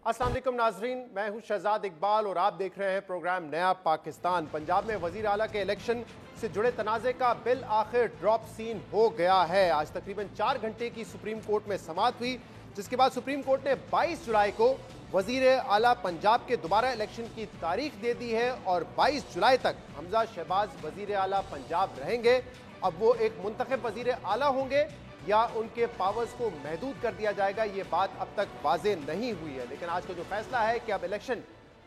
अस्सलाम वालेकुम नाजरीन, मैं हूं शहजाद इकबाल और आप देख रहे हैं प्रोग्राम नया पाकिस्तान। पंजाब में वजीर आला के इलेक्शन से जुड़े तनाज़े का बिल आखिर ड्रॉप सीन हो गया है। आज तकरीबन 4 घंटे की सुप्रीम कोर्ट में समाअत हुई, जिसके बाद सुप्रीम कोर्ट ने 22 जुलाई को वजीर आला पंजाब के दोबारा इलेक्शन की तारीख दे दी है और 22 जुलाई तक हमजा शहबाज वजीर आला पंजाब रहेंगे। अब वो एक मुंतखब वजीर आला होंगे या उनके पावर्स को महदूद कर दिया जाएगा, ये बात अब तक वाज़े नहीं हुई है। लेकिन आज का जो फैसला है कि अब इलेक्शन,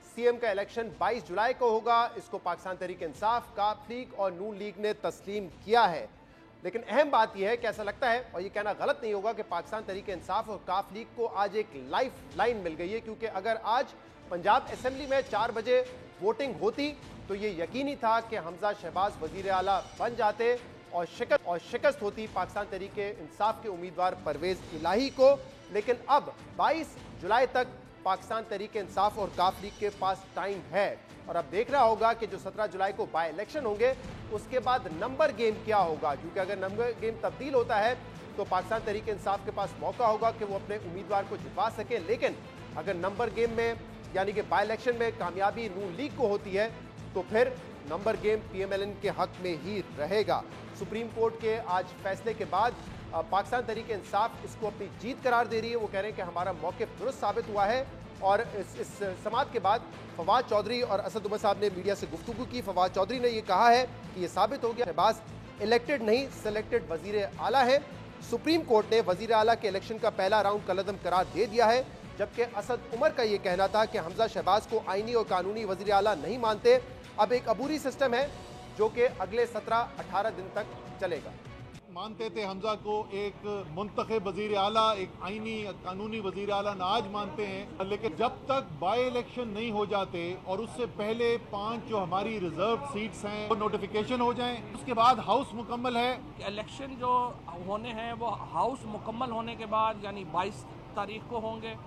सीएम का इलेक्शन 22 जुलाई को होगा, इसको पाकिस्तान तहरीक इंसाफ, काफ लीग और नून लीग ने तस्लीम किया है। लेकिन अहम बात यह है कि ऐसा लगता है, और ये कहना गलत नहीं होगा, कि पाकिस्तान तहरीक इंसाफ और काफ लीग को आज एक लाइफ लाइन मिल गई है, क्योंकि अगर आज पंजाब असेंबली में 4 बजे वोटिंग होती तो ये यकीनी था कि हमजा शहबाज वजीर आला बन जाते और शिकस्त होती पाकिस्तान तहरीक इंसाफ के उम्मीदवार परवेज इलाही को। लेकिन अब 22 जुलाई तक पाकिस्तान तहरीक इंसाफ और काफ लीग के पास टाइम है और अब देखना होगा कि जो 17 जुलाई को बाय इलेक्शन होंगे उसके बाद नंबर गेम क्या होगा, क्योंकि अगर नंबर गेम तब्दील होता है तो पाकिस्तान तहरीक इंसाफ के पास मौका होगा कि वो अपने उम्मीदवार को जितवा सके। लेकिन अगर नंबर गेम में यानी कि बाय इलेक्शन में कामयाबी नून लीग को होती है तो फिर नंबर गेम PMLN के हक में ही रहेगा। सुप्रीम कोर्ट के आज फैसले के बाद पाकिस्तान तहरीक इंसाफ इसको अपनी जीत करार दे रही है। वो कह रहे हैं कि हमारा मौक़िफ़ दुरुस्त साबित हुआ है। और इस समाअत के बाद फवाद चौधरी और असद उमर साहब ने मीडिया से गुफ्तगू की। फवाद चौधरी ने यह कहा है कि यह साबित हो गया शहबाज इलेक्टेड नहीं सिलेक्टेड वजीर आला है। सुप्रीम कोर्ट ने वजीर आला के इलेक्शन का पहला राउंड कलअदम करार दे दिया है, जबकि असद उमर का यह कहना था कि हमजा शहबाज को आईनी और कानूनी वजीर आला नहीं मानते। अब एक अबूरी सिस्टम है जो कि अगले 17-18 दिन तक चलेगा। मानते थे हमजा को एक मुंतखब वजीर आला, एक आईनी कानूनी वजीर आला ना आज मानते हैं। लेकिन जब तक बाय इलेक्शन नहीं हो जाते और उससे पहले 5 जो हमारी रिजर्व सीट्स हैं वो नोटिफिकेशन हो जाएं, उसके बाद हाउस मुकम्मल है। इलेक्शन जो होने हैं वो हाउस मुकम्मल होने के बाद यानी 22 तारीख को होंगे।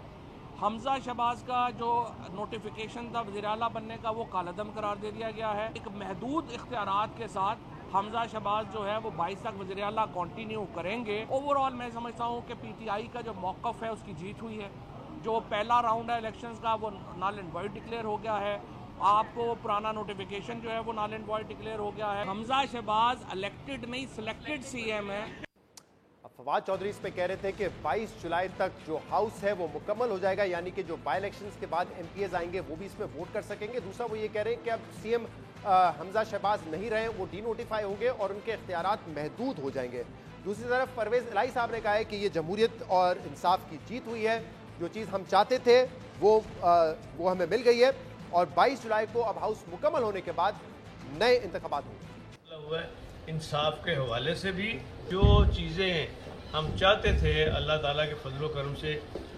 हमजा शहबाज का जो नोटिफिकेशन था वज़ीर आला बनने का वो कालअदम करार दे दिया गया है। एक महदूद इख्तियारात के साथ हमजा शहबाज जो है वो 22 तक वज़ीर आला कंटिन्यू करेंगे। ओवरऑल मैं समझता हूँ कि PTI का जो मौक़िफ़ है उसकी जीत हुई है। जो पहला राउंड है इलेक्शंस का वो नल एंड वॉइड डिक्लेयर हो गया है। आपको पुराना नोटिफिकेशन जो है वो नल एंड वॉइड डिक्लेयर हो गया है। हमजा शहबाज इलेक्टेड नहीं सिलेक्टेड CM है। फवाद चौधरी इस पे कह रहे थे कि 22 जुलाई तक जो हाउस है वो मुकम्मल हो जाएगा, यानी कि जो बाय इलेक्शंस के बाद MPs आएंगे वो भी इसमें वोट कर सकेंगे। दूसरा वो ये कह रहे हैं कि अब CM हमजा शहबाज नहीं रहे, वो डीनोटिफाई होंगे और उनके इख्तियारात महदूद हो जाएंगे। दूसरी तरफ परवेज इलाही साहब ने कहा है कि ये जमहूरियत और इंसाफ की जीत हुई है, जो चीज़ हम चाहते थे वो हमें मिल गई है और 22 जुलाई को अब हाउस मुकम्मल होने के बाद नए इंतखाबात होंगे। इंसाफ के हवाले से भी जो चीज़ें हम चाहते थे अल्लाह ताला के फजल करम से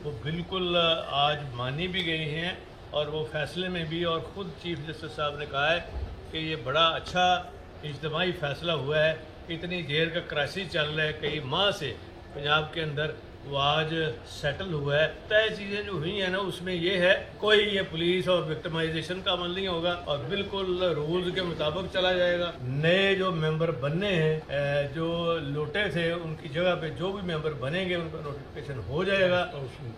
वो बिल्कुल आज मानी भी गई हैं और वो फैसले में भी, और ख़ुद चीफ जस्टिस साहब ने कहा है कि ये बड़ा अच्छा इज्तिमाई फैसला हुआ है। इतनी देर का क्राइसिस चल रहा है, कई माह से पंजाब के अंदर, वो आज सेटल हुआ है। तय चीज़ें जो हुई हैं ना उसमें ये है कोई ये पुलिस और विक्टिमाइजेशन का अमल नहीं होगा और बिल्कुल रूल्स के मुताबिक चला जाएगा। नए जो मेंबर बनने हैं, जो लोटे थे उनकी जगह पे जो भी मेंबर बनेंगे उनका नोटिफिकेशन हो जाएगा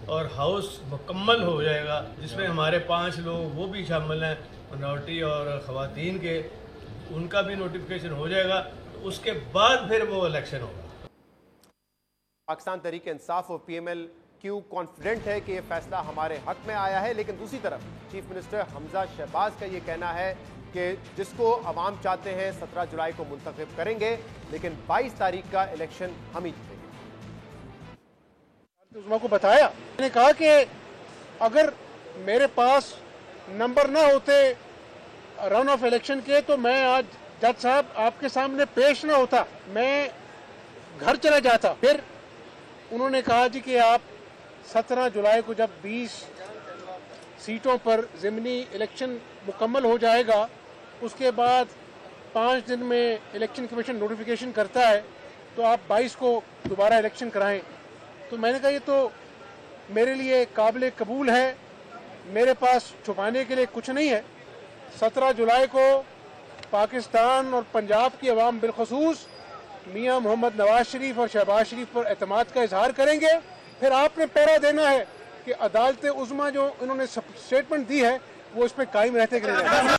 और हाउस मुकम्मल हो जाएगा, जिसमें हमारे 5 लोग वो भी शामिल हैं माइनॉरिटी और ख़वातीन के, उनका भी नोटिफिकेशन हो जाएगा। तो उसके बाद फिर वो इलेक्शन होगा। पाकिस्तान तहरीक इंसाफ और PMLQ कॉन्फिडेंट है कि ये फैसला हमारे हक में आया है। लेकिन दूसरी तरफ चीफ मिनिस्टर हमजा शहबाज का ये कहना है कि जिसको अवाम चाहते हैं 17 जुलाई को मुंतखब करेंगे, लेकिन 22 तारीख का इलेक्शन हम ही जीतेंगे। उसको बताया, मैंने कहा कि अगर मेरे पास नंबर ना होते रन ऑफ इलेक्शन के तो मैं आज जज साहब आपके सामने पेश ना होता, मैं घर चला जाता। फिर उन्होंने कहा जी कि आप 17 जुलाई को जब 20 सीटों पर ज़िमनी इलेक्शन मुकम्मल हो जाएगा उसके बाद 5 दिन में इलेक्शन कमीशन नोटिफिकेशन करता है तो आप 22 को दोबारा इलेक्शन कराएं। तो मैंने कहा ये तो मेरे लिए काबिल कबूल है, मेरे पास छुपाने के लिए कुछ नहीं है। 17 जुलाई को पाकिस्तान और पंजाब की अवाम बिलखसूस मियां मोहम्मद नवाज शरीफ और शहबाज शरीफ पर एतमाद का इजहार करेंगे। फिर आपने पैरा देना है कि अदालत उज़्मा जो इन्होंने स्टेटमेंट दी है वो इस पर कायम रहते करें।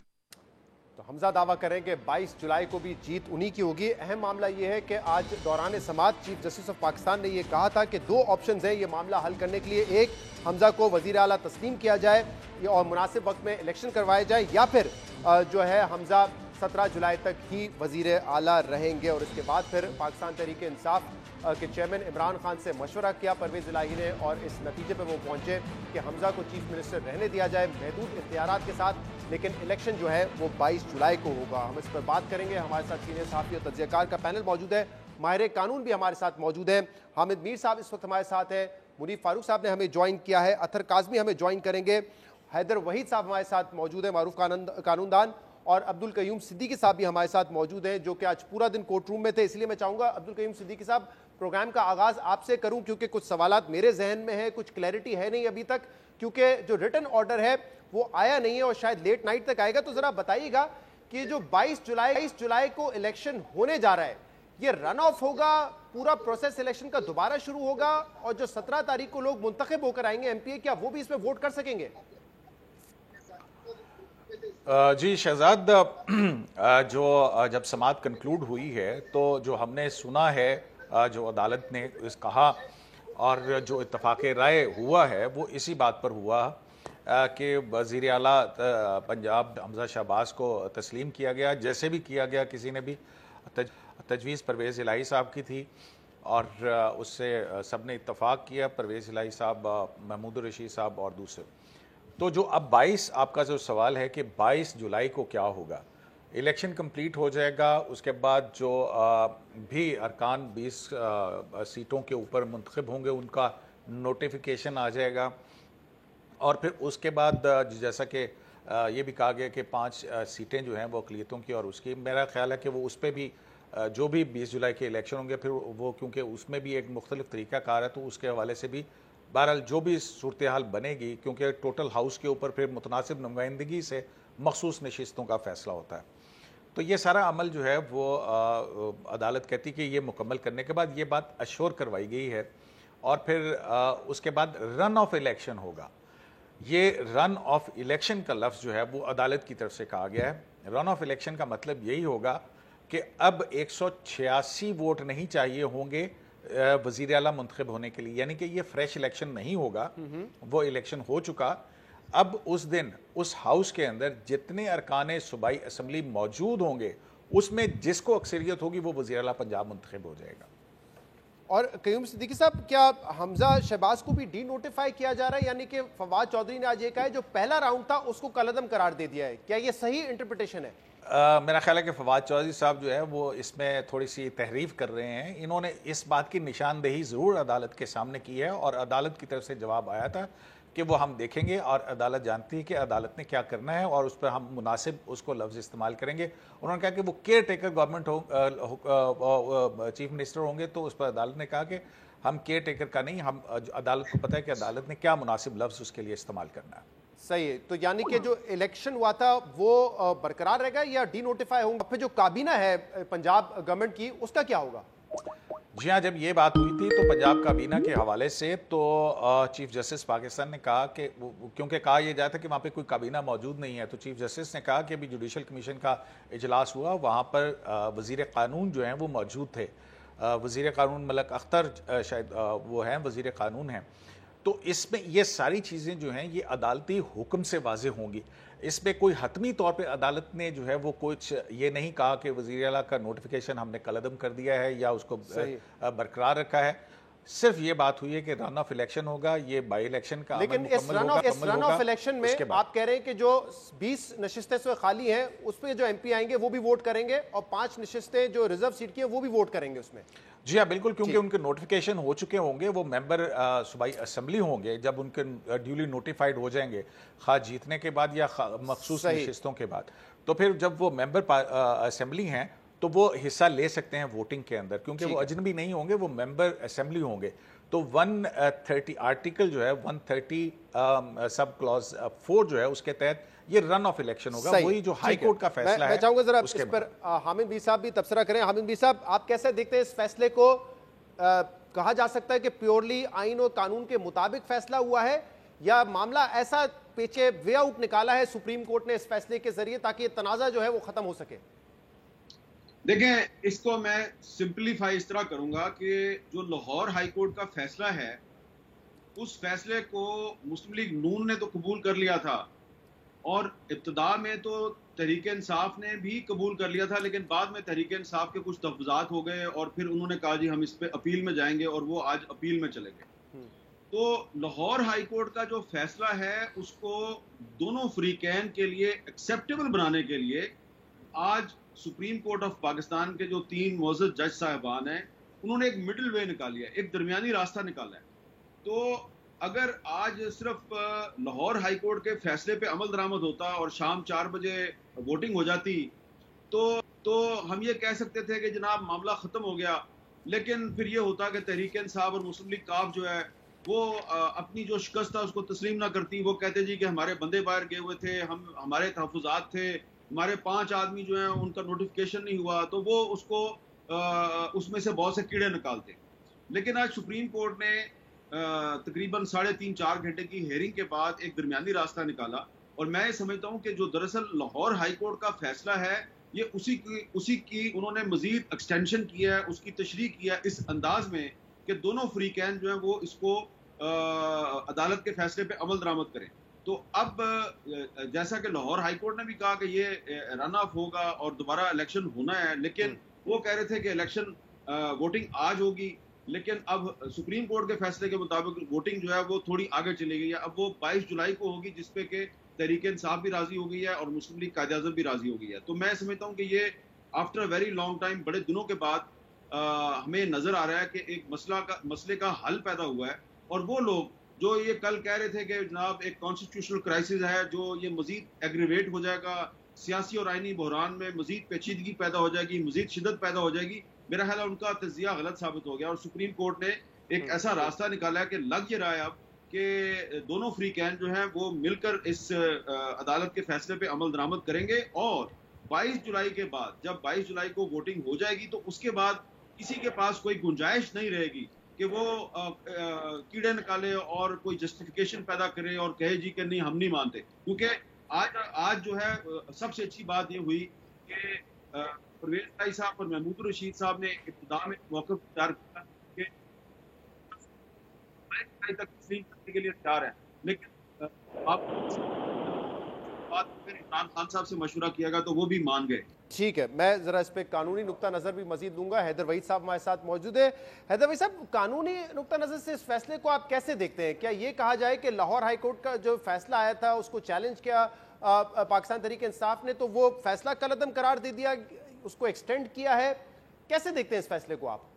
तो हमजा दावा करें कि 22 जुलाई को भी जीत उन्हीं की होगी। अहम मामला यह है कि आज दौरान समाअत चीफ जस्टिस ऑफ पाकिस्तान ने यह कहा था कि दो ऑप्शंस हैं ये मामला हल करने के लिए। एक, हमजा को वजीर आला तस्लीम किया जाए और मुनासिब वक्त में इलेक्शन करवाए जाए, या फिर जो है हमजा 17 जुलाई तक ही वजीर आला रहेंगे। और इसके बाद फिर पाकिस्तान तहरीक इंसाफ के चेयरमैन इमरान खान से मशवरा किया परवेज़ इलाही ने, और इस नतीजे पर वो पहुंचे कि हमजा को चीफ मिनिस्टर रहने दिया जाए महदूद इख्तियारात के साथ, लेकिन इलेक्शन जो है वो 22 जुलाई को होगा। हम इस पर बात करेंगे। हमारे साथ सीनियर सहाफ़ी और तज्ज़ियाकार का पैनल मौजूद है, माहिर कानून भी हमारे साथ मौजूद है। हामिद मीर साहब इस वक्त हमारे साथ हैं, मुनीफ फारूक साहब ने हमें ज्वाइन किया है, अतर काज़मी हमें ज्वाइन करेंगे, हैदर वहीद साहब हमारे साथ मौजूद है, मारूफ कानूनदान, और अब्दुल कयूम सिद्दीकी साहब भी हमारे साथ मौजूद हैं जो कि आज पूरा दिन कोर्ट रूम में थे। इसलिए मैं चाहूँगा अब्दुल कयूम सिद्दीकी साहब, प्रोग्राम का आगाज़ आपसे करूं क्योंकि कुछ सवालात मेरे जहन में है, कुछ क्लैरिटी है नहीं अभी तक, क्योंकि जो रिटन ऑर्डर है वो आया नहीं है और शायद लेट नाइट तक आएगा। तो ज़रा बताइएगा कि जो 22 जुलाई को इलेक्शन होने जा रहा है, ये रन ऑफ होगा, पूरा प्रोसेस इलेक्शन का दोबारा शुरू होगा, और जो 17 तारीख को लोग मुंतखब होकर आएंगे एमपीए, क्या वो भी इसमें वोट कर सकेंगे? जी शहजाद, जो जब समाअत कंक्लूड हुई है तो जो हमने सुना है, जो अदालत ने इस कहा और जो इत्तफाक राय हुआ है वो इसी बात पर हुआ कि वज़ीर आला पंजाब हमजा शहबाज को तस्लीम किया गया, जैसे भी किया गया। किसी ने भी तजवीज़ परवेज़ इलाही साहब की थी और उससे सब ने इत्तफाक किया, परवेज़ इलाही साहब, महमूद रशीद साहब और दूसरे। तो जो अब 22 आपका जो सवाल है कि 22 जुलाई को क्या होगा, इलेक्शन कंप्लीट हो जाएगा, उसके बाद जो भी अरकान 20 सीटों के ऊपर मुंतखब होंगे उनका नोटिफिकेशन आ जाएगा, और फिर उसके बाद जैसा कि ये भी कहा गया कि 5 सीटें जो हैं वो अक़लियतों की, और उसकी मेरा ख्याल है कि वो उस पर भी जो भी 20 जुलाई के इलेक्शन होंगे फिर वो, क्योंकि उसमें भी एक मुख्तलिफ तरीक़ाकार है, तो उसके हवाले से भी बहरहाल जो भी सूरत हाल बनेगी, क्योंकि टोटल हाउस के ऊपर फिर मुतनासिब नुमाइंदगी से मखसूस नशिस्तों का फ़ैसला होता है। तो ये सारा अमल जो है वो अदालत कहती कि ये मुकम्मल करने के बाद ये बात अश्योर करवाई गई है, और फिर उसके बाद रन ऑफ इलेक्शन होगा। ये रन ऑफ इलेक्शन का लफ्ज़ जो है वो अदालत की तरफ से कहा गया है। रन ऑफ इलेक्शन का मतलब यही होगा कि अब 186 वोट नहीं चाहिए होंगे वज़ीर आला मुंतखब होने के लिए, यानी कि ये फ्रेश इलेक्शन नहीं होगा, वो इलेक्शन हो चुका। अब उस दिन उस हाउस के अंदर जितने अरकान सूबाई असम्बली मौजूद होंगे उसमें जिसको अक्सरियत होगी वो वज़ीर आला पंजाब मुंतखब हो जाएगा। और कयूम सिद्दीकी साहब, क्या हमजा शहबाज को भी डी नोटिफाई किया जा रहा है? यानी कि फवाद चौधरी ने आज ये कहा है जो पहला राउंड था उसको कलअदम करार दे दिया है, क्या ये सही इंटरप्रिटेशन है? मेरा ख्याल है कि फवाद चौधरी साहब जो है वो इसमें थोड़ी सी तहरीफ कर रहे हैं। इन्होंने इस बात की निशानदेही ज़रूर अदालत के सामने की है और अदालत की तरफ से जवाब आया था कि वो हम देखेंगे, और अदालत जानती है कि अदालत ने क्या करना है और उस पर हम मुनासिब उसको लफ्ज़ इस्तेमाल करेंगे। उन्होंने कहा कि वो केयर टेकर गवर्नमेंट हो, चीफ मिनिस्टर होंगे, तो उस पर अदालत ने कहा कि हम केयर टेकर का नहीं, हम अदालत को पता है कि अदालत ने क्या मुनासिब लफ्ज़ उसके लिए इस्तेमाल करना है। सही है। तो यानी कि जो इलेक्शन हुआ था वो बरकरार रहेगा या डी नोटिफाई होगा? फिर जो काबीना है पंजाब गवर्नमेंट की, उसका क्या होगा? जी हाँ, जब ये बात हुई थी तो पंजाब काबीना के हवाले से तो चीफ जस्टिस पाकिस्तान ने कहा कि क्योंकि कहा यह जाता है कि वहाँ पे कोई काबीना मौजूद नहीं है, तो चीफ जस्टिस ने कहा कि अभी जुडिशल कमीशन का इजलास हुआ, वहाँ पर वज़ीर क़ानून जो हैं वो मौजूद थे। वज़ीर क़ानून मलक अख्तर शायद वो हैं, वज़ीर क़ानून हैं। तो इसमें ये सारी चीज़ें जो हैं ये अदालती हुक्म से वाज़ेह होंगी। इसमें कोई हतमी तौर पे अदालत ने जो है वो कुछ ये नहीं कहा कि वज़ीर आला का नोटिफिकेशन हमने कलअदम कर दिया है या उसको बरकरार रखा है। सिर्फ ये बात हुई है कि रन ऑफ इलेक्शन होगा, ये बाई इलेक्शन का। लेकिन इस रन ऑफ इलेक्शन में आप कह रहे हैं कि जो 20 नशिस्तें इसमें खाली हैं उस पर जो एमपी आएंगे वो भी वोट करेंगे, और 5 नशिस्तें जो रिजर्व सीट की हैं वो भी वोट करेंगे उसमें। जी हाँ, बिल्कुल, क्योंकि उनके नोटिफिकेशन हो चुके होंगे, वो मेंबर सूबाई असम्बली होंगे जब उनके ड्यूली नोटिफाइड हो जाएंगे, खा जीतने के बाद या मखसूस नशिस्तों के बाद। तो फिर जब वो मेंबर असम्बली हैं तो वो हिस्सा ले सकते हैं वोटिंग के अंदर, क्योंकि वो अजनबी नहीं होंगे, वो मेंबर असेंबली होंगे। तो 130 आर्टिकल जो है 130 सब क्लॉज 4 जो है उसके तहत ये रन ऑफ इलेक्शन होगा, वही जो हाई कोर्ट का फैसला है। मैं चाहूंगा जरा इस पर हामिद भी साहब भी तबसरा करें। हामिद भी साहब, आप कैसे देखते हैं इस फैसले को? कहा जा सकता है कि प्योरली आइन और कानून के मुताबिक फैसला हुआ है, या मामला ऐसा पेचे वे आउट निकाला है सुप्रीम कोर्ट ने इस फैसले के जरिए ताकि तनाजा जो है वो खत्म हो सके? देखें, इसको मैं सिंपलीफाई इस तरह करूंगा कि जो लाहौर हाई कोर्ट का फैसला है, उस फैसले को मुस्लिम लीग नून ने तो कबूल कर लिया था और इब्तिदा में तो तहरीक इंसाफ ने भी कबूल कर लिया था, लेकिन बाद में तहरीक इंसाफ के कुछ तहफ़्फ़ुज़ात हो गए और फिर उन्होंने कहा जी हम इस पे अपील में जाएंगे और वो आज अपील में चले गए। तो लाहौर हाई कोर्ट का जो फैसला है उसको दोनों फ्रीकैन के लिए एक्सेप्टेबल बनाने के लिए आज सुप्रीम कोर्ट ऑफ पाकिस्तान के जो 3 मुअज़्ज़ज़ जज साहिबान हैं, उन्होंने एक मिडिल वे निकाली है, एक दरमियानी रास्ता निकाला है। तो अगर आज सिर्फ लाहौर हाई कोर्ट के फैसले पे अमल दरामद होता और शाम 4 बजे वोटिंग हो जाती तो हम ये कह सकते थे कि जनाब मामला ख़त्म हो गया, लेकिन फिर ये होता कि तहरीक इंसाफ और मुस्लिम लीग काफ जो है वो अपनी जो शिकस्त था उसको तस्लीम ना करती। वो कहते जी कि हमारे बंदे बाहर गए हुए थे, हमारे तहफ़्फ़ुज़ात थे, हमारे 5 आदमी जो हैं उनका नोटिफिकेशन नहीं हुआ, तो वो उसको उसमें से बहुत से कीड़े निकालते। लेकिन आज सुप्रीम कोर्ट ने तकरीबन 3.5-4 घंटे की हेयरिंग के बाद एक दरमियानी रास्ता निकाला और मैं ये समझता हूँ कि जो दरअसल लाहौर हाई कोर्ट का फैसला है ये उसी की उन्होंने मजीद एक्सटेंशन किया है, उसकी तशरीह किया है इस अंदाज में कि दोनों फ्रीकैन जो है वो इसको अदालत के फैसले पे अमल दरामद करें। तो अब जैसा कि लाहौर हाई कोर्ट ने भी कहा कि ये रन ऑफ होगा और दोबारा इलेक्शन होना है, लेकिन वो कह रहे थे कि इलेक्शन वोटिंग आज होगी, लेकिन अब सुप्रीम कोर्ट के फैसले के मुताबिक वोटिंग जो है वो थोड़ी आगे चली गई है। अब वो 22 जुलाई को होगी, जिसपे के तहरीक इंसाफ भी राजी हो गई है और मुस्लिम लीग कायद-ए-आज़म भी राजी हो गई है। तो मैं समझता हूँ कि ये आफ्टर वेरी लॉन्ग टाइम, बड़े दिनों के बाद हमें नजर आ रहा है कि एक मसले का हल पैदा हुआ है। और वो लोग जो ये कल कह रहे थे कि जनाब एक कॉन्स्टिट्यूशनल क्राइसिस है, जो ये मजीद एग्रीवेट हो जाएगा, सियासी और आईनी बहरान में मजीद पेचीदगी पैदा हो जाएगी, मजीद शिद्दत पैदा हो जाएगी, मेरा ख्याल है उनका तजिया गलत साबित हो गया और सुप्रीम कोर्ट ने एक ऐसा रास्ता निकाला है कि लग ये रहा है अब कि दोनों फ्रीकैन जो हैं वो मिलकर इस अदालत के फैसले पे अमल दरामद करेंगे और 22 जुलाई के बाद, जब 22 जुलाई को वोटिंग हो जाएगी, तो उसके बाद किसी के पास कोई गुंजाइश नहीं रहेगी कि वो कीड़े निकाले और कोई जस्टिफिकेशन पैदा करे और कहे जी कि नहीं हम नहीं मानते। क्योंकि आज जो है सबसे अच्छी बात ये हुई कि परवेज इलाही साहब और महमूद रशीद साहब ने इब्तिदा में मौक़िफ़ इख्तियार किया कि तक तस्लीम करने के लिए तैयार है, लेकिन आप बात इमरान खान साहब से मशवरा किएगा तो वो भी मान गए। ठीक है, मैं जरा इस पे कानूनी नुक्ता नज़र भी मजीद दूंगा। हैदर वहीद साहब हमारे साथ मौजूद है। हैदर वहीद साहब, कानूनी नुक्ता नज़र से इस फैसले को आप कैसे देखते हैं? क्या ये कहा जाए कि लाहौर हाई कोर्ट का जो फैसला आया था उसको चैलेंज किया पाकिस्तान तहरीक इंसाफ ने, तो वो फैसला कलअदम करार दे दिया, उसको एक्सटेंड किया है? कैसे देखते हैं इस फैसले को आप?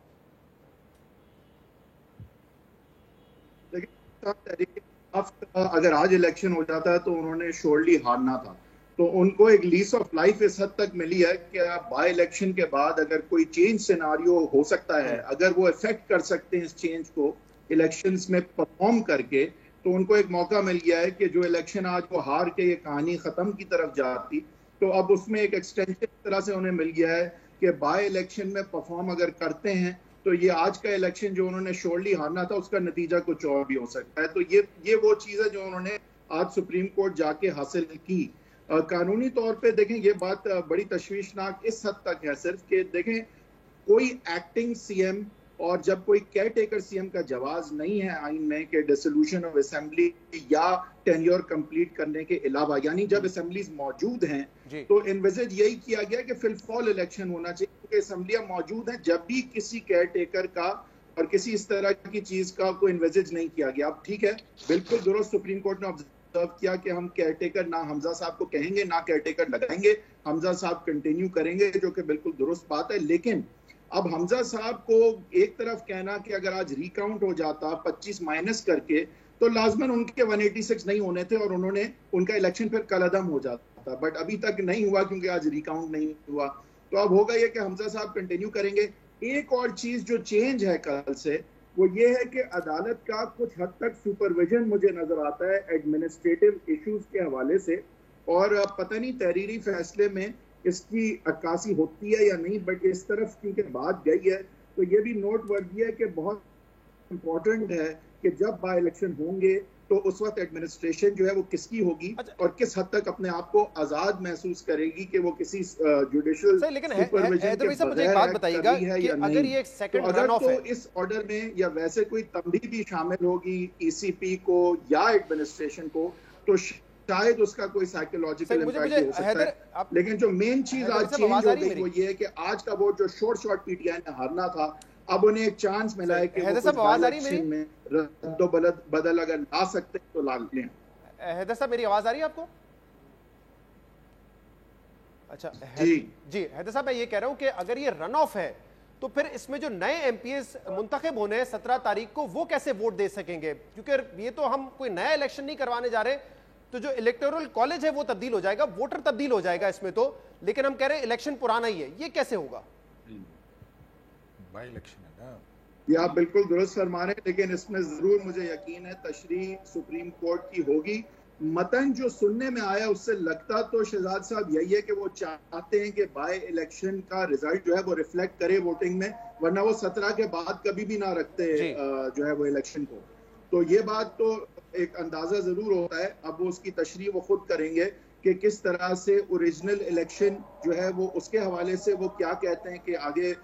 अगर आज इलेक्शन हो जाता तो उन्होंने श्योरली हारना था, तो उनको एक लीज ऑफ लाइफ इस हद तक मिली है कि बाय इलेक्शन के बाद अगर कोई चेंज सिनारियो हो सकता है, अगर वो इफेक्ट कर सकते हैं इस चेंज को इलेक्शंस में परफॉर्म करके, तो उनको एक मौका मिल गया है कि जो इलेक्शन आज वो हार के ये कहानी खत्म की तरफ जाती, तो अब उसमें एक एक्सटेंशन तरह से उन्हें मिल गया है कि बाय इलेक्शन में परफॉर्म अगर करते हैं तो ये आज का इलेक्शन जो उन्होंने श्योरली हारना था उसका नतीजा कुछ और भी हो सकता है। तो ये वो चीज है जो उन्होंने आज सुप्रीम कोर्ट जाके हासिल की। कानूनी तौर पे देखें ये बात बड़ी तशवीशनाक इस हद तक है सिर्फ कि देखें कोई एक्टिंग सीएम और जब कोई केयर टेकर सीएम का जवाज नहीं है आइन में कि डिसोल्यूशन ऑफ असेंबली या टेन्योर कंप्लीट करने के अलावा, यानी जब असेंबलीज मौजूद हैं तो इन्विजिट यही किया गया कि फिल फॉल इलेक्शन होना चाहिए क्योंकि असेंबलियां मौजूद हैं। जब भी किसी केयर टेकर का और किसी इस तरह की चीज का कोई इन्विजिट नहीं किया गया। अब ठीक है, बिल्कुल दुरुस्त सुप्रीम कोर्ट ने ऑब्जर्व किया कि हम केयर टेकर ना हमजा साहब को कहेंगे ना केयर टेकर लगाएंगे, हमजा साहब कंटिन्यू करेंगे, जो कि बिल्कुल दुरुस्त बात है। लेकिन अब हमजा साहब को एक तरफ कहना कि अगर आज रिकाउंट हो जाता 25 माइनस करके तो लाजमन उनके 186 नहीं होने थे और उन्होंने उनका इलेक्शन फिर कलअदम हो जाता, बट अभी तक नहीं हुआ क्योंकि आज रिकाउंट नहीं हुआ। तो अब होगा ये कि हमजा साहब कंटिन्यू करेंगे। एक और चीज जो चेंज है कल से वो ये है कि अदालत का कुछ हद तक सुपरविजन मुझे नजर आता है एडमिनिस्ट्रेटिव इश्यूज के हवाले से, और पता नहीं तहरीरी फैसले में इसकी अक्कासी होती है या नहीं, बट इस तरफ क्योंकि बात गई है तो ये भी नोट वर्दी है कि बहुत इम्पोर्टेंट है कि जब बाय इलेक्शन होंगे तो उस वक्त एडमिनिस्ट्रेशन जो है वो किसकी होगी और किस हद तक अपने आप को आजाद महसूस करेगी कि वो किसी जुडिशियल सुपरविजन के बगैर बात बताइएगा कि अगर ये सेकंड रन ऑफ है, इस ऑर्डर में या वैसे कोई तब्दीली भी शामिल होगी ईसीपी को या एडमिनिस्ट्रेशन को, तो शायद उसका कोई साइकोलॉजिकल इम्पैक्ट हो सकता है। लेकिन जो मेन चीज आज चेंज हो गई वो ये है कि आज का वोट जो शॉर्ट पीटीआई ने हारना था, अब उन्हें एक चांस मिला है कि वो इलेक्शन में रद्दो बदल अगर ला सकते तो ला लें। हैदर साहब, मेरी आवाज आ रही है आपको? अच्छा जी हैदर साहब, मैं ये कह रहा हूं कि अगर ये रन ऑफ है तो फिर इसमें जो नए एमपीएस मुंतखब होने हैं 17 तारीख को, वो कैसे वोट दे सकेंगे? क्योंकि ये तो हम कोई नया इलेक्शन नहीं करवाने जा रहे, तो जो इलेक्टोरल कॉलेज है वो तब्दील हो जाएगा, वोटर तब्दील हो जाएगा इसमें तो, लेकिन हम कह रहे हैं इलेक्शन पुराना ही है, ये कैसे होगा? बाई इलेक्शन है ना, ये आप बिल्कुल दुरुस्त फरमा रहे हैं, लेकिन इसमें जरूर मुझे यकीन है तशरीह सुप्रीम कोर्ट की होगी। मतन जो सुनने में आया उससे लगता तो शहजाद साहब यही है कि वो चाहते हैं कि बाय इलेक्शन का रिजल्ट जो है वो रिफ्लेक्ट करे वोटिंग में, वरना वो 17 के बाद कभी भी ना रखते जो है वो इलेक्शन को। तो ये बात तो एक अंदाजा जरूर होता है, अब वो उसकी तशरीह वो खुद करेंगे कि किस तरह से ओरिजिनल इलेक्शन जो है वो उसके हवाले से वो क्या कहते हैं कि आगे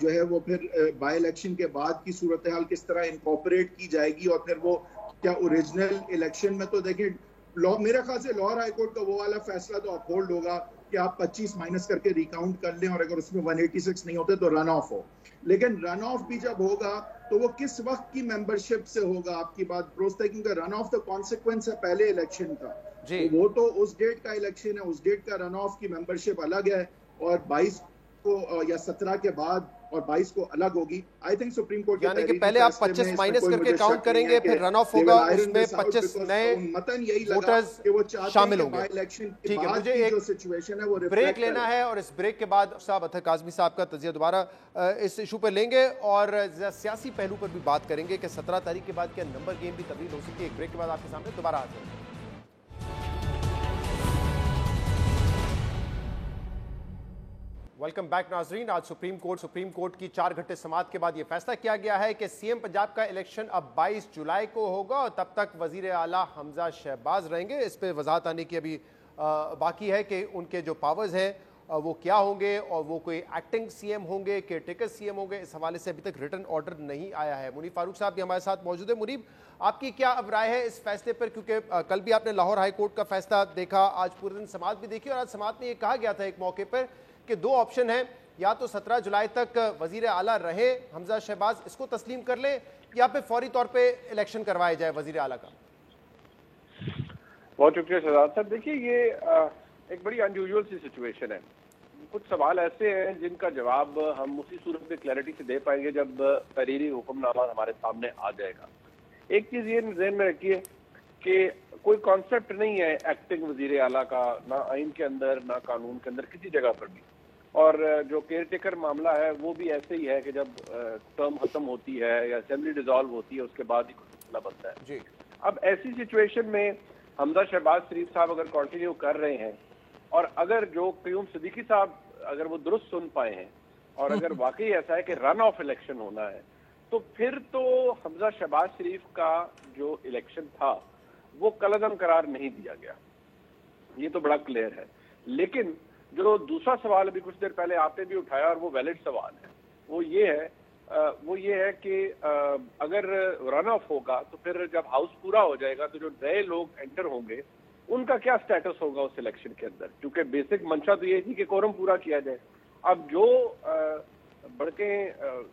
जो है वो फिर बाय इलेक्शन के बाद की सूरत हाल किस तरह इनकॉर्पोरेट की जाएगी, और फिर वो क्या ओरिजिनल इलेक्शन में, तो देखिए मेरे ख्याल से लाहौर हाईकोर्ट का वो वाला फैसला तो अपहोल्ड होगा कि आप 25 माइनस करके रिकाउंट कर लें और अगर उसमें 186 नहीं होते तो रन ऑफ हो। लेकिन रन ऑफ भी जब होगा तो वो किस वक्त की मेंबरशिप से होगा, आपकी बात दुरुस्त है, क्योंकि रन ऑफ द कॉन्सिक्वेंस है पहले इलेक्शन का, तो वो तो उस डेट का इलेक्शन है, उस डेट का रन ऑफ की मेंबरशिप अलग है, और 22 को या 17 के बाद और 22 को अलग होगी। आई थिंक सुप्रीम कोर्ट यानी कि पहले आप 25 माइनस करके काउंट करेंगे, फिर रन ऑफ होगा, उसमें 25 नए वोटर्स शामिल होंगे। ठीक है, मुझे एक सिचुएशन है वो ब्रेक लेना है और इस ब्रेक के बाद साहब अतर काज़मी साहब का तजिया दोबारा इस इशू पर लेंगे और सियासी पहलू पर भी बात करेंगे कि 17 तारीख के बाद क्या नंबर गेम भी तब्दील हो सकती है। एक ब्रेक के बाद आपके सामने दोबारा हाजिर होंगे। वेलकम बैक नाजरीन। आज सुप्रीम कोर्ट की 4 घंटे समाअत के बाद यह फैसला किया गया है कि सीएम पंजाब का इलेक्शन अब 22 जुलाई को होगा और तब तक वजीर आला हमजा शहबाज रहेंगे। इस पर वजाहत आने की अभी बाकी है कि उनके जो पावर्स हैं वो क्या होंगे और वो कोई एक्टिंग सीएम होंगे, केयरटेकर सीएम होंगे, इस हवाले से अभी तक रिटन ऑर्डर नहीं आया है। मुनीब फारूक साहब भी हमारे साथ मौजूद है। मुनीब, आपकी क्या अब राय है इस फैसले पर? क्योंकि कल भी आपने लाहौर हाई कोर्ट का फैसला देखा, आज पूरे दिन समाअत भी देखी और आज समाअत में ये कहा गया था एक मौके पर कि 2 ऑप्शन हैं, या तो 17 जुलाई तक वजीर आला रहे हमजा शहबाज, इसको तस्लीम कर ले, या फिर फौरी तौर पे इलेक्शन करवाया जाए वजीर आला का। बहुत शुक्रिया शहजाद साहब। देखिए, ये एक बड़ी अनयूजुअल सी सिचुएशन है। कुछ सवाल ऐसे हैं जिनका जवाब हम उसी सूरत में क्लैरिटी से दे पाएंगे जब तहरीरी हुक्मनामा हमारे सामने आ जाएगा। एक चीज ये ज़हन में रखिए कि कोई कॉन्सेप्ट नहीं है एक्टिंग वजीर आला का, ना आइन के अंदर ना कानून के अंदर किसी जगह पर भी। और जो केयरटेकर मामला है वो भी ऐसे ही है कि जब टर्म खत्म होती है या असेंबली डिसॉल्व होती है उसके बाद ही कुछ मसला बनता है जी। अब ऐसी सिचुएशन में हमजा शहबाज शरीफ साहब अगर कंटिन्यू कर रहे हैं और अगर जो क्यूम सिद्दीकी साहब अगर वो दुरुस्त सुन पाए हैं और अगर वाकई ऐसा है कि रन ऑफ इलेक्शन होना है, तो फिर तो हमजा शहबाज शरीफ का जो इलेक्शन था वो कलअदम करार नहीं दिया गया, ये तो बड़ा क्लियर है। लेकिन जो दूसरा सवाल अभी कुछ देर पहले आपने भी उठाया और वो वैलिड सवाल है, वो ये है कि अगर रन ऑफ होगा तो फिर जब हाउस पूरा हो जाएगा तो जो नए लोग एंटर होंगे उनका क्या स्टेटस होगा उस इलेक्शन के अंदर, क्योंकि बेसिक मंशा तो ये थी कि कोरम पूरा किया जाए। अब जो बड़के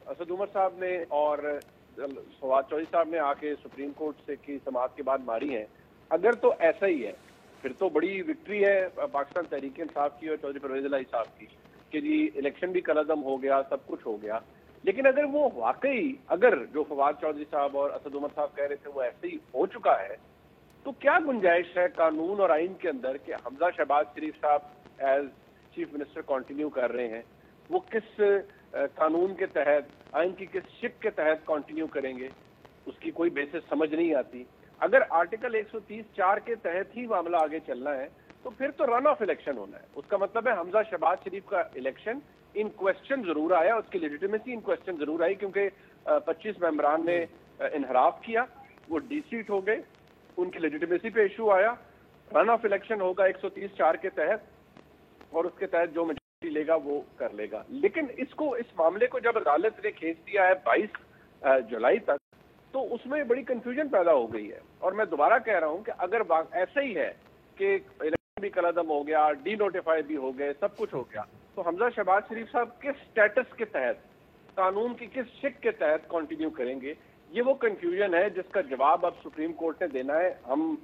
असद उमर साहब ने और फवाद चौधरी साहब ने आके सुप्रीम कोर्ट से की समाअत के बाद मारी है, अगर तो ऐसा ही है फिर तो बड़ी विक्ट्री है पाकिस्तान तहरीक इंसाफ की और चौधरी परवेज इलाही साहब की कि जी इलेक्शन भी कलअदम हो गया, सब कुछ हो गया। लेकिन अगर वो वाकई अगर जो फवाद चौधरी साहब और असद उमर साहब कह रहे थे वो ऐसे ही हो चुका है, तो क्या गुंजाइश है कानून और आइन के अंदर कि हमजा शहबाज शरीफ साहब एज चीफ मिनिस्टर कंटिन्यू कर रहे हैं, वो किस कानून के तहत, आइन की किस शिक के तहत कंटिन्यू करेंगे, उसकी कोई बेसिस समझ नहीं आती। अगर आर्टिकल 130(4) के तहत ही मामला आगे चलना है तो फिर तो रन ऑफ इलेक्शन होना है। उसका मतलब है हमजा शहबाज शरीफ का इलेक्शन इन क्वेश्चन जरूर आया, उसकी लेजिटिमेसी इन क्वेश्चन जरूर आई, क्योंकि 25 मेंबरान ने इनहराफ किया, वो डिसीट हो गए, उनकी लेजिटिमेसी पे इशू आया। रन ऑफ इलेक्शन होगा 130(4) के तहत, और उसके तहत जो मेजॉरिटी लेगा वो कर लेगा। लेकिन इस मामले को जब अदालत ने खींच दिया है 22 जुलाई तक, तो उसमें बड़ी कंफ्यूजन पैदा हो गई है। और मैं दोबारा कह रहा हूं कि अगर ऐसा ही है कि इलेक्शन भी कलअदम हो गया, डी नोटिफाई भी हो गए, सब कुछ हो गया, तो हमजा शहबाज शरीफ साहब किस स्टेटस के तहत, कानून की किस शिक के तहत कंटिन्यू करेंगे, ये वो कंफ्यूजन है जिसका जवाब अब सुप्रीम कोर्ट ने देना है। हम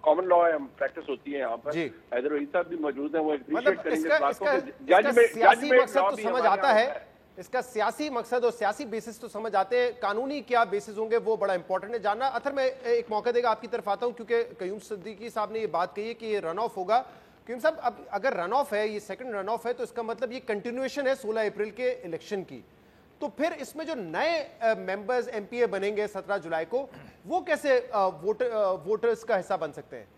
कॉमन लॉ है, हम प्रैक्टिस होती है यहाँ पर, हैदर वहीद साहब भी मौजूद हैं, वो एप्रिशिएट करेंगे इस बात को। सियासी मकसद तो समझ आता है, इसका सियासी मकसद और सियासी बेसिस तो समझ आते हैं, कानूनी क्या बेसिस होंगे वो बड़ा इंपॉर्टेंट है जानना। अथर मैं एक मौका देगा आपकी तरफ आता हूं, क्योंकि कयूम सिद्दीकी साहब ने ये बात कही है कि ये रन ऑफ होगा। कयूम साहब, अब अगर रन ऑफ है, ये सेकंड रन ऑफ है, तो इसका मतलब ये कंटिन्यूएशन है 16 अप्रैल के इलेक्शन की। तो फिर इसमें जो नए मेंबर्स एमपीए बनेंगे 17 जुलाई को, वो कैसे वोटर्स का हिस्सा बन सकते हैं?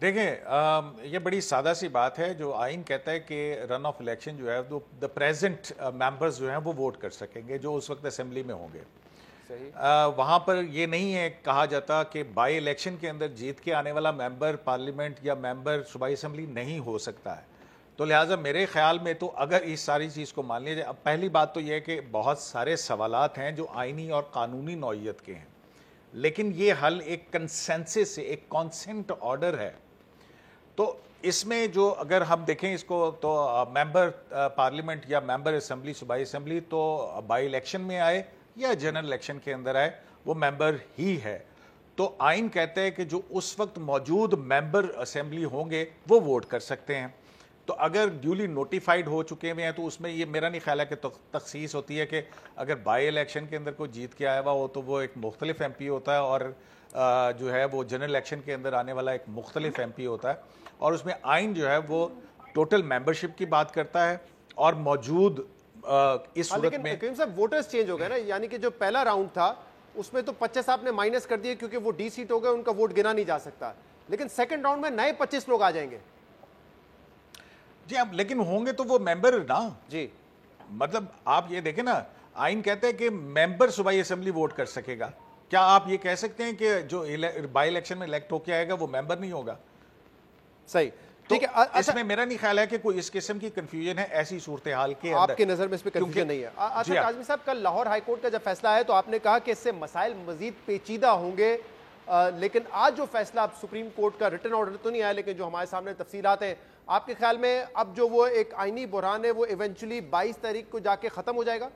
देखें, ये बड़ी सादा सी बात है। जो आइन कहता है कि रन ऑफ इलेक्शन जो है वो द प्रेजेंट मेंबर्स जो हैं वो वोट कर सकेंगे जो उस वक्त असेंबली में होंगे। वहाँ पर ये नहीं है कहा जाता कि बाई इलेक्शन के अंदर जीत के आने वाला मेंबर पार्लियामेंट या मेंबर सूबाई असेंबली नहीं हो सकता है। तो लिहाजा मेरे ख्याल में तो अगर इस सारी चीज़ को मान लिया जाए, अब पहली बात तो यह है कि बहुत सारे सवालात हैं जो आइनी और कानूनी नौइयत के हैं, लेकिन ये हल एक कंसेंसस से, एक कॉन्सेंट ऑर्डर है। तो इसमें जो अगर हम देखें इसको, तो मेंबर पार्लियामेंट या मेंबर असेंबली, सूबाई असेंबली, तो बाई इलेक्शन में आए या जनरल इलेक्शन के अंदर आए, वो मेंबर ही है। तो आइन कहते हैं कि जो उस वक्त मौजूद मेंबर असेंबली होंगे वो वोट कर सकते हैं। तो अगर ड्यूली नोटिफाइड हो चुके हुए हैं तो उसमें ये मेरा नहीं ख्याल है कि तखसीस होती है कि अगर बाई इलेक्शन के अंदर कोई जीत के आया हुआ हो तो वो एक मुख्तलिफ एमपी होता है, और जो है वो जनरल इलेक्शन के अंदर आने वाला एक मुख्तलिफ एमपी होता है। और उसमें आइन जो है वो टोटल मेंबरशिप की बात करता है और मौजूद इस सूरत में लेकिन साहब वोटर्स चेंज हो गए ना, यानी कि जो पहला राउंड था उसमें तो 25 आपने माइनस कर दिए क्योंकि वो डी सीट हो गए, उनका वोट गिना नहीं जा सकता, लेकिन सेकंड राउंड में नए 25 लोग आ जाएंगे। जी, अब लेकिन होंगे तो वो मेंबर ना जी, मतलब आप ये देखें ना, आइन कहते हैं कि मेंबर सूबाई असेंबली वोट कर सकेगा। क्या आप ये कह सकते हैं कि जो बाई इलेक्शन में इलेक्ट होकर आएगा वो मेंबर नहीं होगा? सही, ठीक है। तो इसमें मेरा नहीं ख्याल है कि कोई इस किस्म की कंफ्यूजन है ऐसी सूरत हाल के अंदर। आपकी नजर में इस पे कंफ्यूजन नहीं है? अच्छा काज़मी साहब, कल लाहौर हाई कोर्ट का जब फैसला है तो आपने कहा कि इससे मसाइल मजीद पेचीदा होंगे, लेकिन आज जो फैसला अब सुप्रीम कोर्ट का रिटन ऑर्डर तो नहीं आया, लेकिन जो हमारे सामने तफसीलात हैं, आपके ख्याल में अब जो वो एक आईनी बुरहान है वो इवेंचुअली 22 तारीख को जाके खत्म हो जाएगा?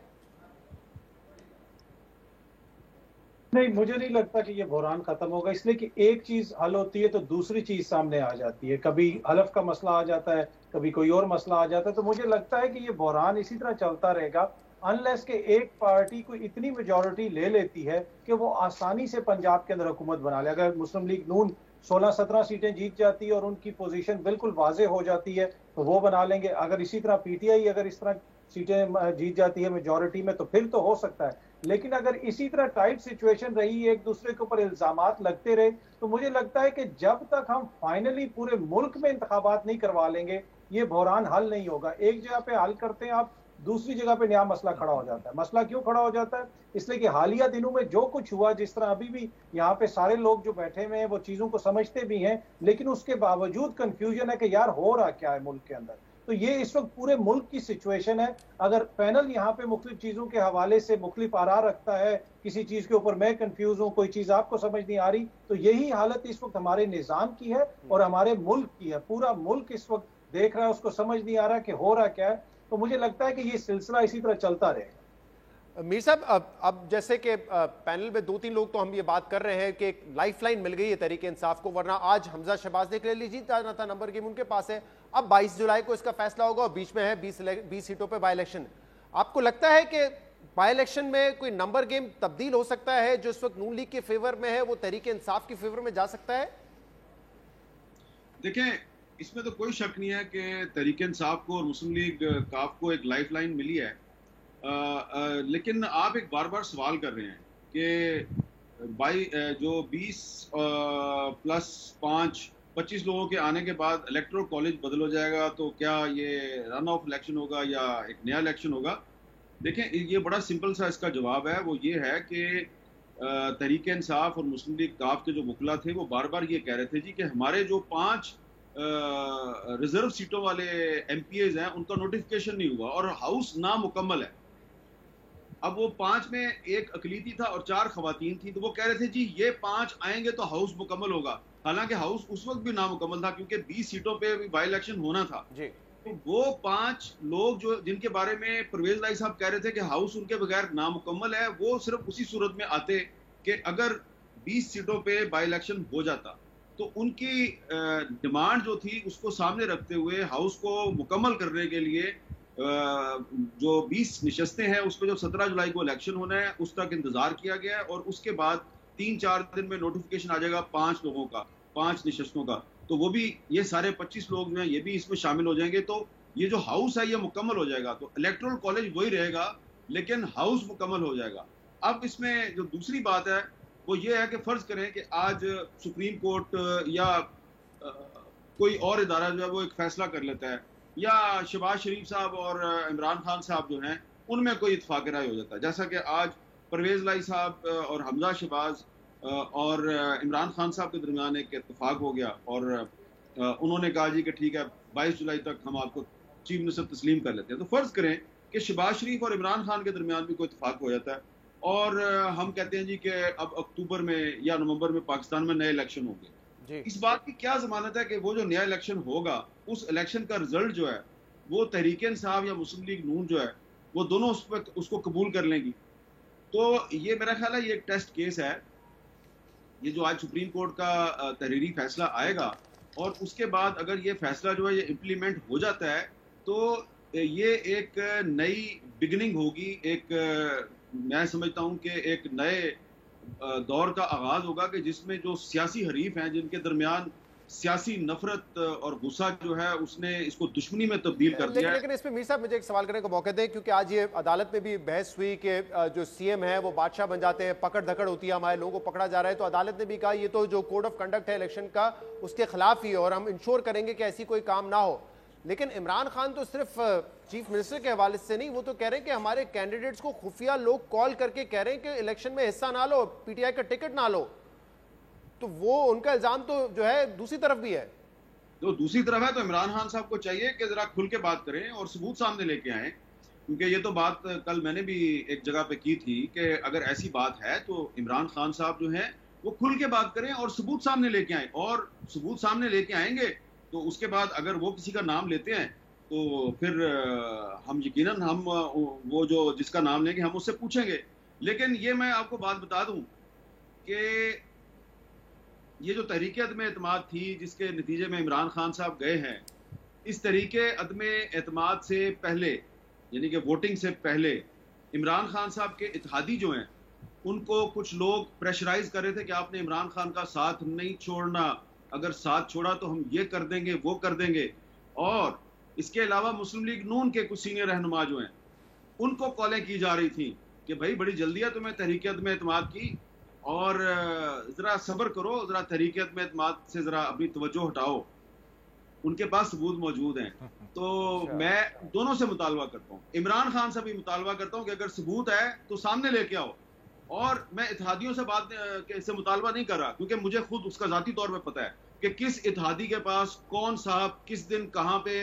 नहीं, मुझे नहीं लगता कि ये बहरान खत्म होगा, इसलिए कि एक चीज हल होती है तो दूसरी चीज सामने आ जाती है। कभी हलफ का मसला आ जाता है, कभी कोई और मसला आ जाता है। तो मुझे लगता है कि ये बहरान इसी तरह चलता रहेगा अनलेस के एक पार्टी को इतनी मेजॉरिटी ले लेती है कि वो आसानी से पंजाब के अंदर हुकूमत बना ले। अगर मुस्लिम लीग नून 16-17 सीटें जीत जाती है और उनकी पोजीशन बिल्कुल वाजे हो जाती है तो वो बना लेंगे। अगर इसी तरह पीटीआई अगर इस तरह सीटें जीत जाती है मेजॉरिटी में तो फिर तो हो सकता है। लेकिन अगर इसी तरह टाइट सिचुएशन रही, एक दूसरे के ऊपर इल्जामात लगते रहे, तो मुझे लगता है कि जब तक हम फाइनली पूरे मुल्क में इंतखाबात नहीं करवा लेंगे ये बहरान हल नहीं होगा। एक जगह पे हल करते हैं आप, दूसरी जगह पे नया मसला खड़ा हो जाता है। मसला क्यों खड़ा हो जाता है? इसलिए कि हालिया दिनों में जो कुछ हुआ, जिस तरह अभी भी यहाँ पे सारे लोग जो बैठे हुए हैं वो चीजों को समझते भी हैं, लेकिन उसके बावजूद कंफ्यूजन है कि यार हो रहा क्या है मुल्क के अंदर। तो ये इस वक्त पूरे मुल्क की सिचुएशन है। अगर पैनल यहाँ पे मुख्तलिफ चीजों के हवाले से मुख्तलिफ आरा रखता है, किसी चीज के ऊपर मैं कंफ्यूज हूँ, कोई चीज आपको समझ नहीं आ रही, तो यही हालत इस वक्त हमारे निजाम की है और हमारे मुल्क की है। पूरा मुल्क इस वक्त देख रहा है, उसको समझ नहीं आ रहा कि हो रहा क्या है। तो मुझे लगता है कि ये सिलसिला इसी तरह चलता रहेगा। मीर साहब, अब जैसे कि पैनल में 2-3 लोग तो हम ये बात कर रहे हैं कि एक लाइफलाइन मिल गई है तहरीक इंसाफ को, वरना आज हमजा शहबाज ने क्लियरली जीत जाना था, नंबर गेम उनके पास है। अब 22 जुलाई को इसका फैसला होगा और बीच में है 20 सीटों पे बाई इलेक्शन। आपको लगता है कि बाई इलेक्शन में कोई नंबर गेम तब्दील हो सकता है? जो इस वक्त नून लीग के फेवर में है वो तहरीक इंसाफ के फेवर में जा सकता है? देखें, इसमें तो कोई शक नहीं है कि तहरीक इंसाफ को और मुस्लिम लीग काफ को एक लाइफलाइन मिली है। लेकिन आप एक बार बार सवाल कर रहे हैं कि जो 20 + 5 25 लोगों के आने के बाद इलेक्टोरल कॉलेज बदल हो जाएगा, तो क्या ये रन ऑफ इलेक्शन होगा या एक नया इलेक्शन होगा? देखें, ये बड़ा सिंपल सा इसका जवाब है। वो ये है कि तहरीक इंसाफ और मुस्लिम लीग काफ के जो वकला थे वो बार बार ये कह रहे थे जी कि हमारे जो 5 रिजर्व सीटों वाले MPAs हैं उनका नोटिफिकेशन नहीं हुआ और हाउस नामुकम्मल है। अब वो 5 में एक अकलीती था और 4 खवातीन थी, तो वो कह रहे थे जी ये 5 आएंगे तो हाउस मुकम्मल होगा। हालांकि हाउस उस वक्त भी नामुकम्मल था क्योंकि 20 सीटों पे भी बाई इलेक्शन होना था जी। तो वो 5 लोग जो जिनके बारे में परवेज लाई साहब कह रहे थे कि हाउस उनके बगैर नामुकम्मल है, वो सिर्फ उसी सूरत में आते कि अगर 20 सीटों पे बाई इलेक्शन हो जाता। तो उनकी डिमांड जो थी उसको सामने रखते हुए हाउस को मुकम्मल करने के लिए जो 20 नशस्तें हैं उसको जो 17 जुलाई को इलेक्शन होना है उस तक इंतजार किया गया है और उसके बाद 3-4 दिन में नोटिफिकेशन आ जाएगा 5 लोगों का, 5 नशस्तों का। तो वो भी ये सारे 25 लोग जो हैं ये भी इसमें शामिल हो जाएंगे। तो ये जो हाउस है ये मुकम्मल हो जाएगा। तो इलेक्टोरल कॉलेज वही रहेगा लेकिन हाउस मुकम्मल हो जाएगा। अब इसमें जो दूसरी बात है वो ये है कि फर्ज करें कि आज सुप्रीम कोर्ट या कोई और इदारा जो है वो एक फैसला कर लेता है या शहबाज शरीफ साहब और इमरान खान साहब जो हैं उनमें कोई इत्फाक राय हो जाता है। जैसा कि आज परवेज लाई साहब और हमजा शहबाज और इमरान खान साहब के दरमियान एक इत्तेफाक हो गया और उन्होंने कहा जी कि ठीक है 22 जुलाई तक हम आपको चीफ मिनिस्टर तस्लीम कर लेते हैं। तो फर्ज करें कि शहबाज शरीफ और इमरान खान के दरमियान भी कोई इत्तेफाक हो जाता है और हम कहते हैं जी कि अब अक्टूबर में या नवंबर में पाकिस्तान में नए इलेक्शन होंगे। इस बात की क्या जमानत है कि वो जो नया इलेक्शन होगा उस इलेक्शन का रिजल्ट जो है वो तहरीक इंसाफ या मुस्लिम लीग नून जो है वो दोनों उसको कबूल कर लेंगी। तो ये मेरा ख्याल है ये एक टेस्ट केस है। ये जो आज सुप्रीम कोर्ट का तहरीरी फैसला आएगा और उसके बाद अगर ये फैसला जो है ये इम्प्लीमेंट हो जाता है तो ये एक नई बिगिनिंग होगी। एक मैं समझता हूं कि एक नए दौर का आगाज होगा कि जिसमें जो सियासी हरीफ हैं जिनके दरमियान सियासी नफरत और गुस्सा जो है उसने इसको दुश्मनी में तब्दील कर दिया है। लेकिन इसमें मीर साहब मुझे एक सवाल करने का मौका दें क्योंकि आज ये अदालत में भी बहस हुई कि जो CM है वो बादशाह बन जाते हैं, पकड़ धकड़ होती है, हमारे लोगों को पकड़ा जा रहा है। तो अदालत ने भी कहा ये तो जो कोड ऑफ कंडक्ट है इलेक्शन का उसके खिलाफ ही है और हम इंश्योर करेंगे कि ऐसी कोई काम ना हो। लेकिन इमरान खान तो सिर्फ चीफ मिनिस्टर के हवाले से नहीं, वो तो कह रहे हैं कि हमारे कैंडिडेट्स को खुफिया लोग कॉल करके कह रहे हैं कि इलेक्शन में हिस्सा ना लो, PTI का टिकट ना लो। तो वो उनका इल्जाम तो जो है दूसरी तरफ भी है। तो दूसरी तरफ है तो इमरान खान साहब को चाहिए कि जरा खुल के बात करें और सबूत सामने लेके आए, क्योंकि ये तो बात कल मैंने भी एक जगह पे की थी कि अगर ऐसी बात है तो इमरान खान साहब जो है वो खुल के बात करें और सबूत सामने लेके आए। और सबूत सामने लेके आएंगे तो उसके बाद अगर वो किसी का नाम लेते हैं तो फिर हम यकीनन हम वो जो जिसका नाम लेंगे हम उससे पूछेंगे। लेकिन ये मैं आपको बात बता दूं कि ये जो तहरीके अदम एतमाद थी जिसके नतीजे में इमरान खान साहब गए हैं, इस तरीके अदम एतमाद से पहले यानी कि वोटिंग से पहले इमरान खान साहब के इत्तेहादी जो हैं उनको कुछ लोग प्रेशराइज कर रहे थे कि आपने इमरान खान का साथ नहीं छोड़ना, अगर साथ छोड़ा तो हम ये कर देंगे वो कर देंगे। और इसके अलावा मुस्लिम लीग नून के कुछ सीनियर रहनुमा जो हैं उनको कॉलें की जा रही थी कि भाई बड़ी जल्दी है तुम्हें तहरीक अदम एतमाद की और जरा सब्र करो, जरा तहरीक अदम एतमाद से जरा अपनी तवज्जो हटाओ, उनके पास सबूत मौजूद हैं। तो मैं दोनों से मुतालबा करता हूँ, इमरान खान से भी मुतालबा करता हूँ कि अगर सबूत है तो सामने लेके आओ। और मैं इत्तेहादियों से बात से मुतालबा नहीं कर रहा क्योंकि मुझे खुद उसका जाती तौर पे पता है कि किस इत्तेहादी के पास कौन साहब किस दिन कहां पे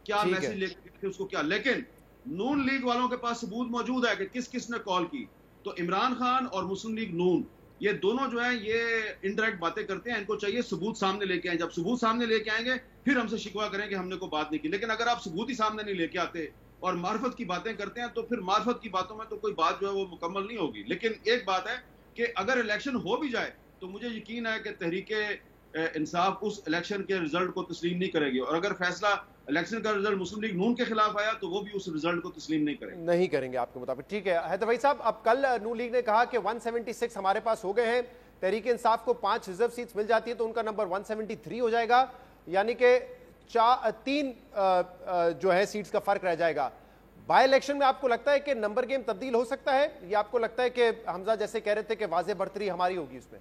क्या मैसेज लेके उसको क्या। लेकिन नून लीग वालों के पास सबूत मौजूद है कि किस किस ने कॉल की। तो इमरान खान और मुस्लिम लीग नून ये दोनों जो है ये इनडायरेक्ट बातें करते हैं, इनको चाहिए सबूत सामने लेके आए। जब सबूत सामने लेके आएंगे फिर हमसे शिकवा करें कि हमने कोई बात नहीं की। लेकिन अगर आप सबूत ही सामने नहीं लेके आते और मार्फत की बातें करते हैं तो फिर मार्फत की बातों में तो कोई बात जो है वो मुकम्मल नहीं होगी। लेकिन एक बात है कि अगर इलेक्शन हो भी जाए तो मुझे यकीन है कि तहरीके इंसाफ उस इलेक्शन के रिजल्ट को तस्लीम नहीं करेगी और अगर फैसला इलेक्शन का रिजल्ट मुस्लिम लीग नून के खिलाफ आया तो वो भी उस रिजल्ट को तस्लीम नहीं करेंगे आपके मुताबिक। ठीक है हैदर भाई साहब, अब कल नून लीग ने कहा कि 176 हमारे पास हो गए हैं, तहरीक इंसाफ को 5 रिजर्व सीट्स मिल जाती है तो उनका नंबर 173 हो जाएगा, यानी कि 3 जो है सीट्स का फर्क रह जाएगा। बाय इलेक्शन में आपको लगता है कि नंबर गेम तब्दील हो सकता है या आपको लगता है कि हमजा जैसे कह रहे थे कि वाज़ेह बढ़तरी हमारी होगी उसमें?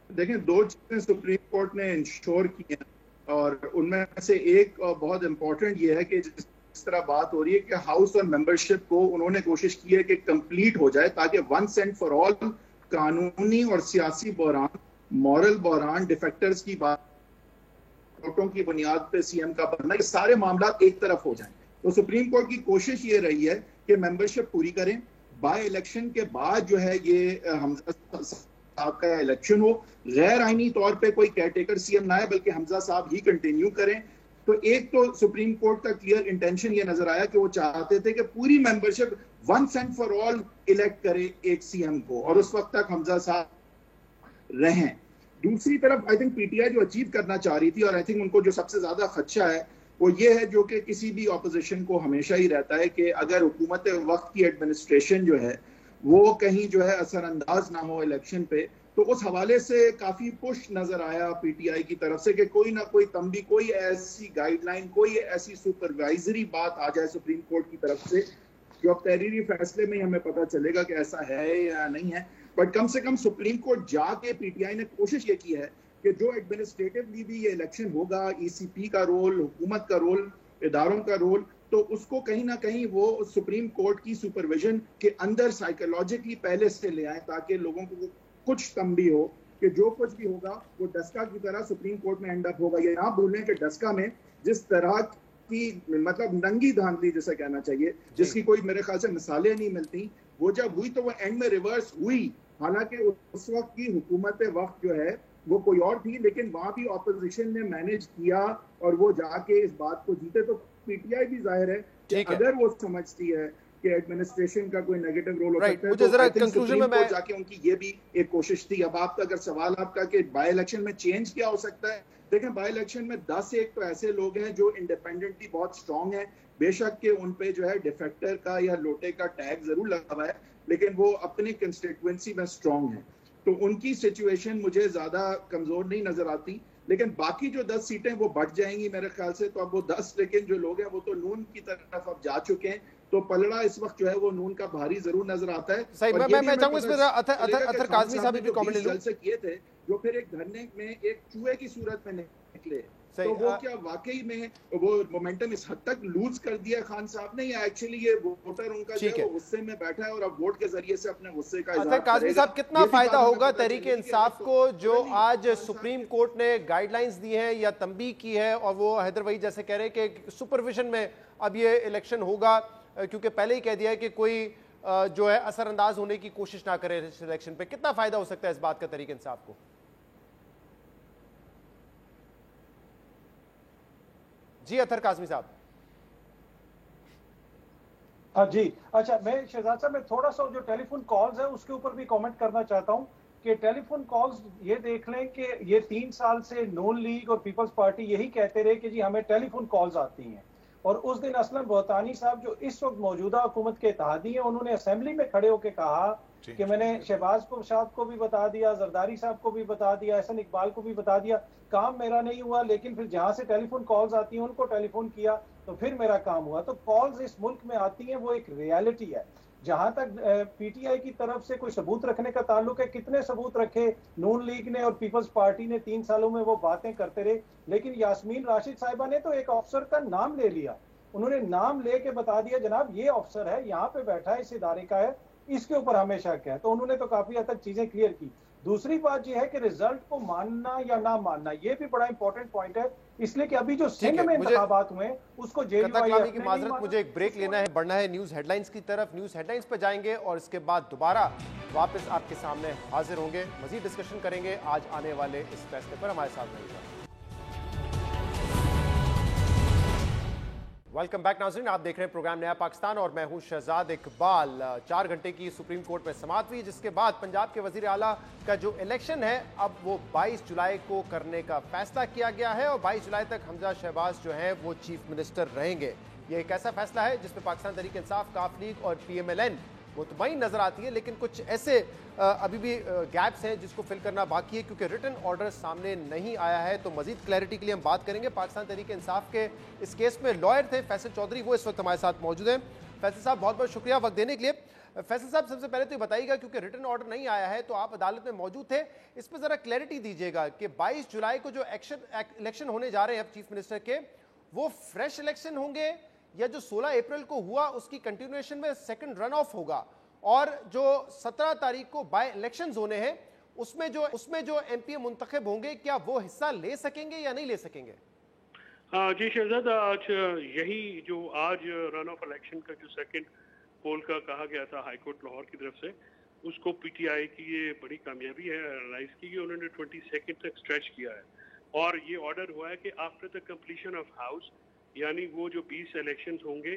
देखिए दो चीजें सुप्रीम कोर्ट ने इंश्योर की हैं और उनमें से एक बहुत इंपॉर्टेंट ये है कि जिस जिस तरह बात हो रही है कि हाउस और मेंबरशिप को उन्होंने कोशिश की है कि कंप्लीट हो जाए ताकि वंस एंड फॉर ऑल कानूनी और सियासी बहरान, मॉरल बहरान, डिफेक्टर्स की बात, वोटों की बुनियाद पे सीएम का बनना, ये सारे मामला एक तरफ हो जाएं। तो सुप्रीम कोर्ट की कोशिश ये रही है कि मेंबरशिप पूरी करें, बाय इलेक्शन के बाद जो है ये हमजा साहब का इलेक्शन हो, गैर आईनी तौर पे कोई केयरटेकर सीएम ना है बल्कि हमजा साहब ही कंटिन्यू करें। तो एक तो सुप्रीम कोर्ट का क्लियर इंटेंशन ये नजर आया कि वो चाहते थे कि पूरी membership once and for all elect करे एक सीएम को और उस वक्त तक हमजा साहब रहें। दूसरी तरफ आई थिंक पीटीआई जो अचीव करना चाह रही थी, और आई थिंक उनको जो सबसे ज्यादा खदशा है वो ये है, जो कि किसी भी ऑपोजिशन को हमेशा ही रहता है, कि अगर हुकूमत वक्त की एडमिनिस्ट्रेशन जो है वो कहीं जो है असरअंदाज ना हो इलेक्शन पे। तो उस हवाले से काफी पुश नजर आया पीटीआई की तरफ से कि कोई ना कोई तंबी, कोई ऐसी गाइडलाइन, कोई ऐसी सुपरवाइजरी बात आ जाए सुप्रीम कोर्ट की तरफ से, जो अब तहरीरी फैसले में ही हमें पता चलेगा कि ऐसा है या नहीं है। बट कम से कम सुप्रीम कोर्ट जाके पीटीआई ने कोशिश ये की है कि जो एडमिनिस्ट्रेटिवली भी ये इलेक्शन होगा, ईसीपी का रोल, हुकूमत का रोल, इदारों का रोल, तो उसको कहीं ना कहीं वो सुप्रीम कोर्ट की सुपरविजन के अंदर साइकोलॉजिकली पहले से ले आए, ताकि लोगों को कुछ तंबी हो कि जो कुछ भी होगा वो डस्का की तरह सुप्रीम कोर्ट में एंड अप होगा। ये ना भूलें कि डस्का में जिस तरह की मतलब नंगी धांधली जैसा कहना चाहिए, जिसकी कोई मेरे ख्याल से मिसालें नहीं मिलती, वो जब हुई तो वो एंड में रिवर्स हुई। हालांकि उस वक्त की हुकूमत वक्त जो है वो कोई और थी, लेकिन वहां भी ऑपोजिशन ने मैनेज किया और वो जाके इस बात को जीते। तो पीटीआई भी जाहिर है कि अगर वो समझती है कि एडमिनिस्ट्रेशन का कोई नेगेटिव रोल हो सकता है, मुझे जरा कंक्लूजन में मैं जाके उनकी ये भी एक कोशिश थी। अब आपका अगर सवाल आपका कि बाय इलेक्शन में चेंज क्या हो सकता है, देखें बाय इलेक्शन में 10 एक तो ऐसे लोग हैं जो इंडिपेंडेंटली बहुत स्ट्रांग है, बेशक के उन पे जो है डिफेक्टर का या लोटे का टैग जरूर लगा हुआ है, लेकिन वो अपनी कंस्टिट्यूएंसी में स्ट्रांग है, तो उनकी सिचुएशन मुझे ज्यादा कमजोर नहीं नजर आती। लेकिन बाकी जो 10 सीटें वो बढ़ जाएंगी मेरे ख्याल से। तो अब वो 10, लेकिन जो लोग हैं वो तो नून की तरफ अब जा चुके हैं, तो पलड़ा इस वक्त जो है वो नून का भारी जरूर नजर आता है। सही, मैं चाहूंगा इसमें अतर काज़मी साहब भी कमेंट ले लूं। जलसे किए थे जो फिर एक धरने में एक चूहे की सूरत में निकले, तो वो क्या वाकई में वो मोमेंटम इस हद तक लूज कर दिया खान साहब ने, या एक्चुअली ये वोटर उनका जो है वो गुस्से में बैठा है और अब वोट के जरिए से अपने गुस्से का इजहार करेगा। काज़मी साहब, कितना फायदा होगा तहरीक इंसाफ को जो आज सुप्रीम कोर्ट ने गाइडलाइंस दी है या तंबीह की है, और वो हैदर वही जैसे कह रहे हैं कि सुपरविजन में अब ये इलेक्शन होगा, क्योंकि पहले ही कह दिया है कि कोई जो है असरअंदाज होने की कोशिश ना करे इस इलेक्शन पे। कितना फायदा हो सकता है इस बात का तहरीक इंसाफ को? जी अतर काज़मी साहब। हाँ जी, अच्छा मैं शहजाद साहब, मैं थोड़ा सा जो टेलीफोन कॉल्स है उसके ऊपर भी कमेंट करना चाहता हूं कि टेलीफोन कॉल्स ये देख लें कि ये 3 साल से नून लीग और पीपल्स पार्टी यही कहते रहे कि जी हमें टेलीफोन कॉल्स आती हैं, और उस दिन असलम बोहतानी साहब जो इस वक्त मौजूदा हुकूमत के इत्तेहादी हैं, उन्होंने असेंबली में खड़े होकर कहा कि मैंने शहबाज को भी बता दिया, जरदारी साहब को भी बता दिया, एहसन इकबाल को भी बता दिया, काम मेरा नहीं हुआ, लेकिन फिर जहां से टेलीफोन कॉल्स आती हैं उनको टेलीफोन किया तो फिर मेरा काम हुआ। तो कॉल्स इस मुल्क में आती हैं, वो एक रियलिटी है। जहां तक पीटीआई की तरफ से कोई सबूत रखने का ताल्लुक है, कितने सबूत रखे नून लीग ने और पीपल्स पार्टी ने, 3 सालों में वो बातें करते रहे, लेकिन यास्मीन राशिद साहिबा ने तो एक अफसर का नाम ले लिया, उन्होंने नाम लेके बता दिया जनाब ये अफसर है, यहाँ पे बैठा है, इस इदारे का है, इसके ऊपर हमें शक है। तो उन्होंने तो काफी हद तक चीजें क्लियर की। दूसरी बात यह है कि रिजल्ट को मानना या ना मानना, ये भी बड़ा इंपॉर्टेंट पॉइंट है, इसलिए कि अभी जो सिंध में इंतखाबात हुए उसको जेयूआईएफ की माजरत, मुझे एक ब्रेक लेना है, बढ़ना है न्यूज हेडलाइंस की तरफ। न्यूज हेडलाइंस पर जाएंगे और इसके बाद दोबारा वापस आपके सामने हाजिर होंगे, मजीद डिस्कशन करेंगे आज आने वाले इस फैसले पर। हमारे साथ रहिएगा। वेलकम बैक नाज़रीन, आप देख रहे हैं प्रोग्राम नया पाकिस्तान और मैं हूं शहजाद इकबाल। 4 घंटे की सुप्रीम कोर्ट में समाअत हुई, जिसके बाद पंजाब के वजीर आला का जो इलेक्शन है अब वो 22 जुलाई को करने का फैसला किया गया है और 22 जुलाई तक हमजा शहबाज जो है वो चीफ मिनिस्टर रहेंगे। ये एक ऐसा फैसला है जिसमें पाकिस्तान तहरीक इंसाफ, काफ लीग और PMLN मुतमईन नजर आती है, लेकिन कुछ ऐसे अभी भी गैप्स हैं जिसको फिल करना बाकी है, क्योंकि रिटन ऑर्डर सामने नहीं आया है। तो मजीद क्लैरिटी के लिए हम बात करेंगे पाकिस्तान तहरीक इंसाफ के इस केस में लॉयर थे फैसल चौधरी, वो इस वक्त हमारे साथ मौजूद हैं। फैसल साहब बहुत बहुत शुक्रिया वक्त देने के लिए। फैसल साहब सबसे पहले तो ये बताइएगा, क्योंकि रिटन ऑर्डर नहीं आया है तो आप अदालत में मौजूद थे, इस पर जरा क्लैरिटी दीजिएगा कि 22 जुलाई को जो इलेक्शन होने जा रहे हैं अब चीफ मिनिस्टर के, वो फ्रेश इलेक्शन होंगे या जो 16 अप्रैल को हुआ उसकी कंटिन्यूएशन में सेकंड रन ऑफ होगा, और जो 17 तारीख को बाय इलेक्शंस होने हैं उसमें जो एमपीए मुंतखब होंगे, क्या वो हिस्सा ले सकेंगे या नहीं ले सकेंगे? जी शहजाद, आज यही जो आज रन ऑफ इलेक्शन का जो सेकंड पोल का कहा गया था हाईकोर्ट लाहौर की तरफ से, उसको पीटीआई की ये बड़ी कामयाबी है एनालाइज की कि उन्होंने 22 तक स्ट्रेच किया है, और ये ऑर्डर हुआ है कि after the completion of house, यानी वो जो 20 इलेक्शंस होंगे,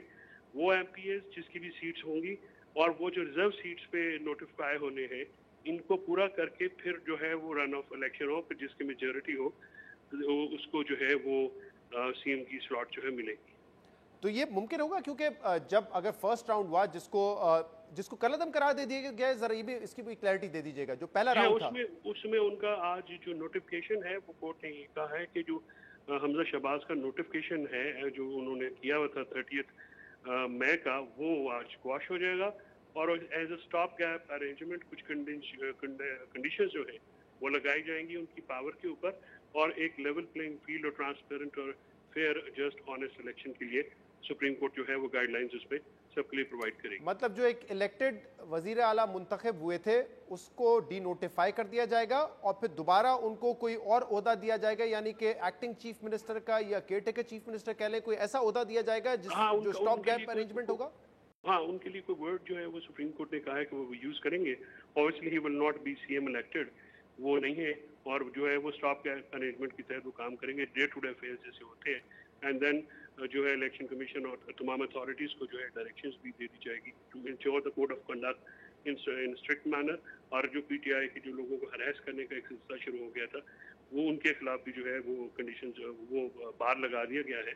वो एमपीएस जिसकी भी सीट्स होंगी और वो जो रिजर्व सीट्स पे नोटिफाई होने हैं, इनको पूरा करके फिर जो है वो रन ऑफ इलेक्शन हो, फिर जिसकी मेजॉरिटी हो उसको जो है वो सीएम की स्लॉट जो है मिलेगी। तो ये मुमकिन होगा, क्योंकि जब अगर फर्स्ट राउंड हुआ जिसको कलअदम करार दे दिया गया, जरा ये भी इसकी भी क्लैरिटी दे दीजिएगा, जो पहला राउंड था उसमें उनका आज जो नोटिफिकेशन है वो कोर्ट ने ये कहा है कि जो हमजा शहबाज का नोटिफिकेशन है जो उन्होंने किया हुआ था 30 मई का, वो आज क्वाश हो जाएगा, और as a stop gap arrangement कुछ कंडीशन जो है वो लगाई जाएंगी उनकी पावर के ऊपर, और एक लेवल प्लेइंग फील्ड और ट्रांसपेरेंट और फेयर जस्ट ऑनेस्ट इलेक्शन के लिए सुप्रीम कोर्ट जो है वो गाइडलाइंस उसमें सबके लिए प्रोवाइड करेगी। मतलब जो एक इलेक्टेड वजीर आला मुंतखब हुए थे उसको डीनोटिफाई कर दिया जाएगा और फिर दोबारा उनको कोई और ओहदा दिया जाएगा, यानी कि एक्टिंग चीफ मिनिस्टर का या केयरटेकर चीफ मिनिस्टर कह लें, कोई ऐसा ओहदा दिया जाएगा जो स्टॉप गैप अरेंजमेंट होगा? हाँ, उनके लिए कोई वर्ड जो है वो सुप्रीम कोर्ट ने कहा है कि वो यूज करेंगे। Obviously he will not be CM elected, वो नहीं है, और जो है वो स्टॉप गैप अरेंजमेंट के तहत वो काम करेंगे, डे टू डे अफेयर्स जैसे होते हैं, एंड देन जो है इलेक्शन कमीशन और तमाम अथॉरिटीज को जो है डायरेक्शंस भी दे दी जाएगी to ensure the code of conduct in strict manner, और जो पीटीआई के जो लोगों को हरास करने का एक सिलसिला शुरू हो गया था वो उनके खिलाफ भी जो है वो कंडीशन वो बाहर लगा दिया गया है।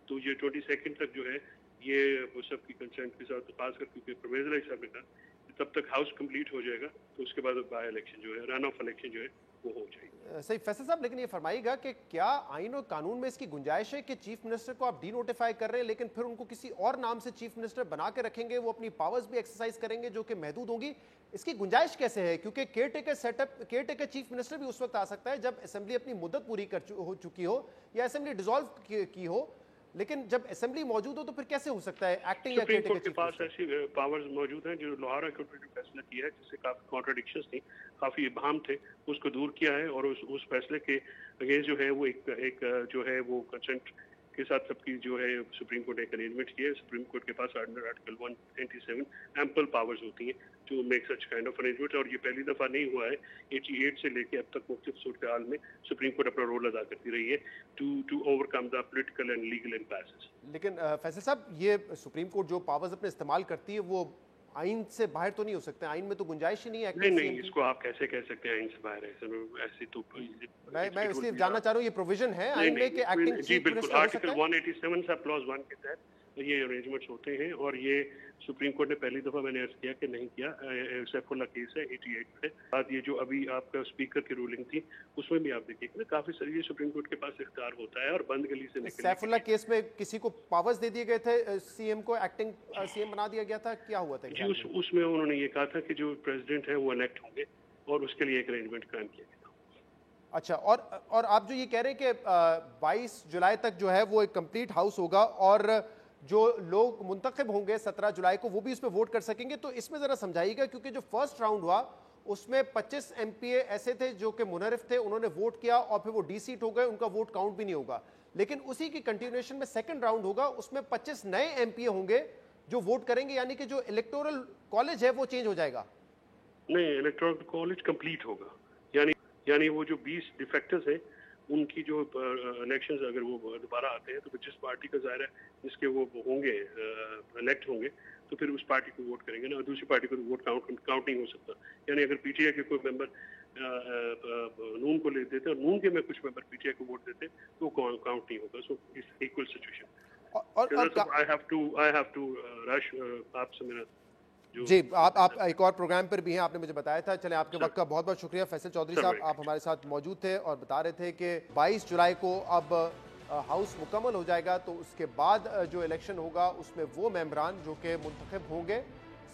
तो ये 22 तक जो है ये वो सबकी कंसेंट के साथ, खास कर क्योंकि परवेज अली साहब ने कहा तब तक हाउस कंप्लीट हो जाएगा, तो उसके बाद बाय इलेक्शन जो है रन ऑफ इलेक्शन जो है वो हो जाएगी। सही फैसल साहब, लेकिन ये फरमाइएगा कि क्या आइन और कानून में इसकी गुंजाइश है कि चीफ मिनिस्टर को आप डीनोटिफाई कर रहे हैं लेकिन फिर उनको किसी और नाम से चीफ मिनिस्टर बना के रखेंगे, वो अपनी पावर्स भी एक्सरसाइज करेंगे जो कि महदूद होंगी? इसकी गुंजाइश कैसे है? क्योंकि केयरटेकर चीफ मिनिस्टर भी उस वक्त आ सकता है जब असेंबली अपनी मुद्दत पूरी हो चुकी हो या असेंबली डिसॉल्व की हो, लेकिन जब असेंबली मौजूद हो तो फिर कैसे हो सकता है एक्टिंग या सुप्रीम कोर्ट के पास ऐसी पावर्स मौजूद हैं जो लाहौर हाई कोर्ट ने फैसला किया है जिससे काफी कॉन्ट्रडिक्शंस थी, काफी इबाहम थे, उसको दूर किया है, और उस फैसले के अगेंस्ट जो है वो एक जो है वो कंसेंट के साथ सबकी जो है सुप्रीम कोर्ट ने एक अरेंजमेंट किया है। सुप्रीम कोर्ट के पास अंडर आर्टिकल 197 एम्पल पावर्स होती हैं to make such kind of arrangement, और ये पहली दफा नहीं हुआ है। 88 से लेके अब तक मुख्तलिफ सूरत हाल में सुप्रीम कोर्ट अपना रोल अदा करती रही है to overcome the political and legal impasses. लेकिन फैसल साहब, ये सुप्रीम कोर्ट जो पावर्स अपने इस्तेमाल करती है वो आइन से बाहर तो नहीं हो सकते? आइन में तो गुंजाइश ही नहीं है। नहीं, इसको आप कैसे कह सकते हैं आइन से बाहर है? ऐसे तो मैं इसलिए जानना चाह रहा हूँ, ये प्रोविजन है आइन में कि एक्टिंग जी बिल्कुल, आर्टिकल 187 से क्लॉज 1 के तहत ये अरेंजमेंट्स होते हैं, और ये सुप्रीम कोर्ट ने पहली दफा मैंने अर्ज किया कि नहीं किया। सैफुल्लाह केस है 88 पे, बाद ये जो अभी आपका स्पीकर की रूलिंग थी उसमें भी आप देखिए ना काफी सारी सुप्रीम कोर्ट के पास इख्तियार होता है, और बंद गली से निकलने। सैफुल्लाह केस में किसी को पावर्स दे दिए गए थे, सीएम को एक्टिंग सीएम बना दिया गया था, क्या हुआ था? जी उसमें उन्होंने ये कहा था कि जो प्रेसिडेंट है वो इलेक्ट होंगे, और उसके लिए एक अरेंजमेंट कायम किया गया था। अच्छा, और आप जो ये कह रहे हैं कि 22 जुलाई तक जो है वो एक कंप्लीट हाउस होगा और जो लोग मुंतखब होंगे 17 जुलाई को वो भी उसमें वोट कर सकेंगे, तो इसमें ज़रा समझाइएगा, क्योंकि जो फर्स्ट राउंड हुआ उसमें 25 एमपीए ऐसे थे जो कि मुनरिफ थे, उन्होंने वोट किया और फिर वो डी सीट हो गए, उनका वोट काउंट भी नहीं होगा। लेकिन उसी की कंटिन्यूएशन में सेकंड राउंड होगा, उसमें 25 नए एमपीए होंगे जो वोट करेंगे, यानी कि जो इलेक्टोरल कॉलेज है वो चेंज हो जाएगा। नहीं, इलेक्टोरल कॉलेज कंप्लीट होगा, यानी वो जो 20 डिफेक्टर्स हैं उनकी जो इलेक्शंस अगर वो दोबारा आते हैं तो जिस पार्टी का ज़ाहिर है जिसके वो होंगे इलेक्ट होंगे तो फिर उस पार्टी को वोट करेंगे ना, और दूसरी पार्टी को तो वोट काउंट नहीं हो सकता। यानी अगर पीटीआई के कोई मेंबर नून को ले देते और नून के में कुछ मेंबर पीटीआई को वोट देते तो काउंट नहीं होगा। So it's equal situation. I have to rush आपसे मेरा जी, आप एक और प्रोग्राम पर भी हैं, आपने मुझे बताया था। चलें, आपके वक्त का बहुत बहुत शुक्रिया फैसल चौधरी साहब, आप हमारे साथ मौजूद थे और बता रहे थे कि 22 जुलाई को अब हाउस मुकम्मल हो जाएगा, तो उसके बाद जो इलेक्शन होगा उसमें वो मेंबरान जो कि मुंतखब होंगे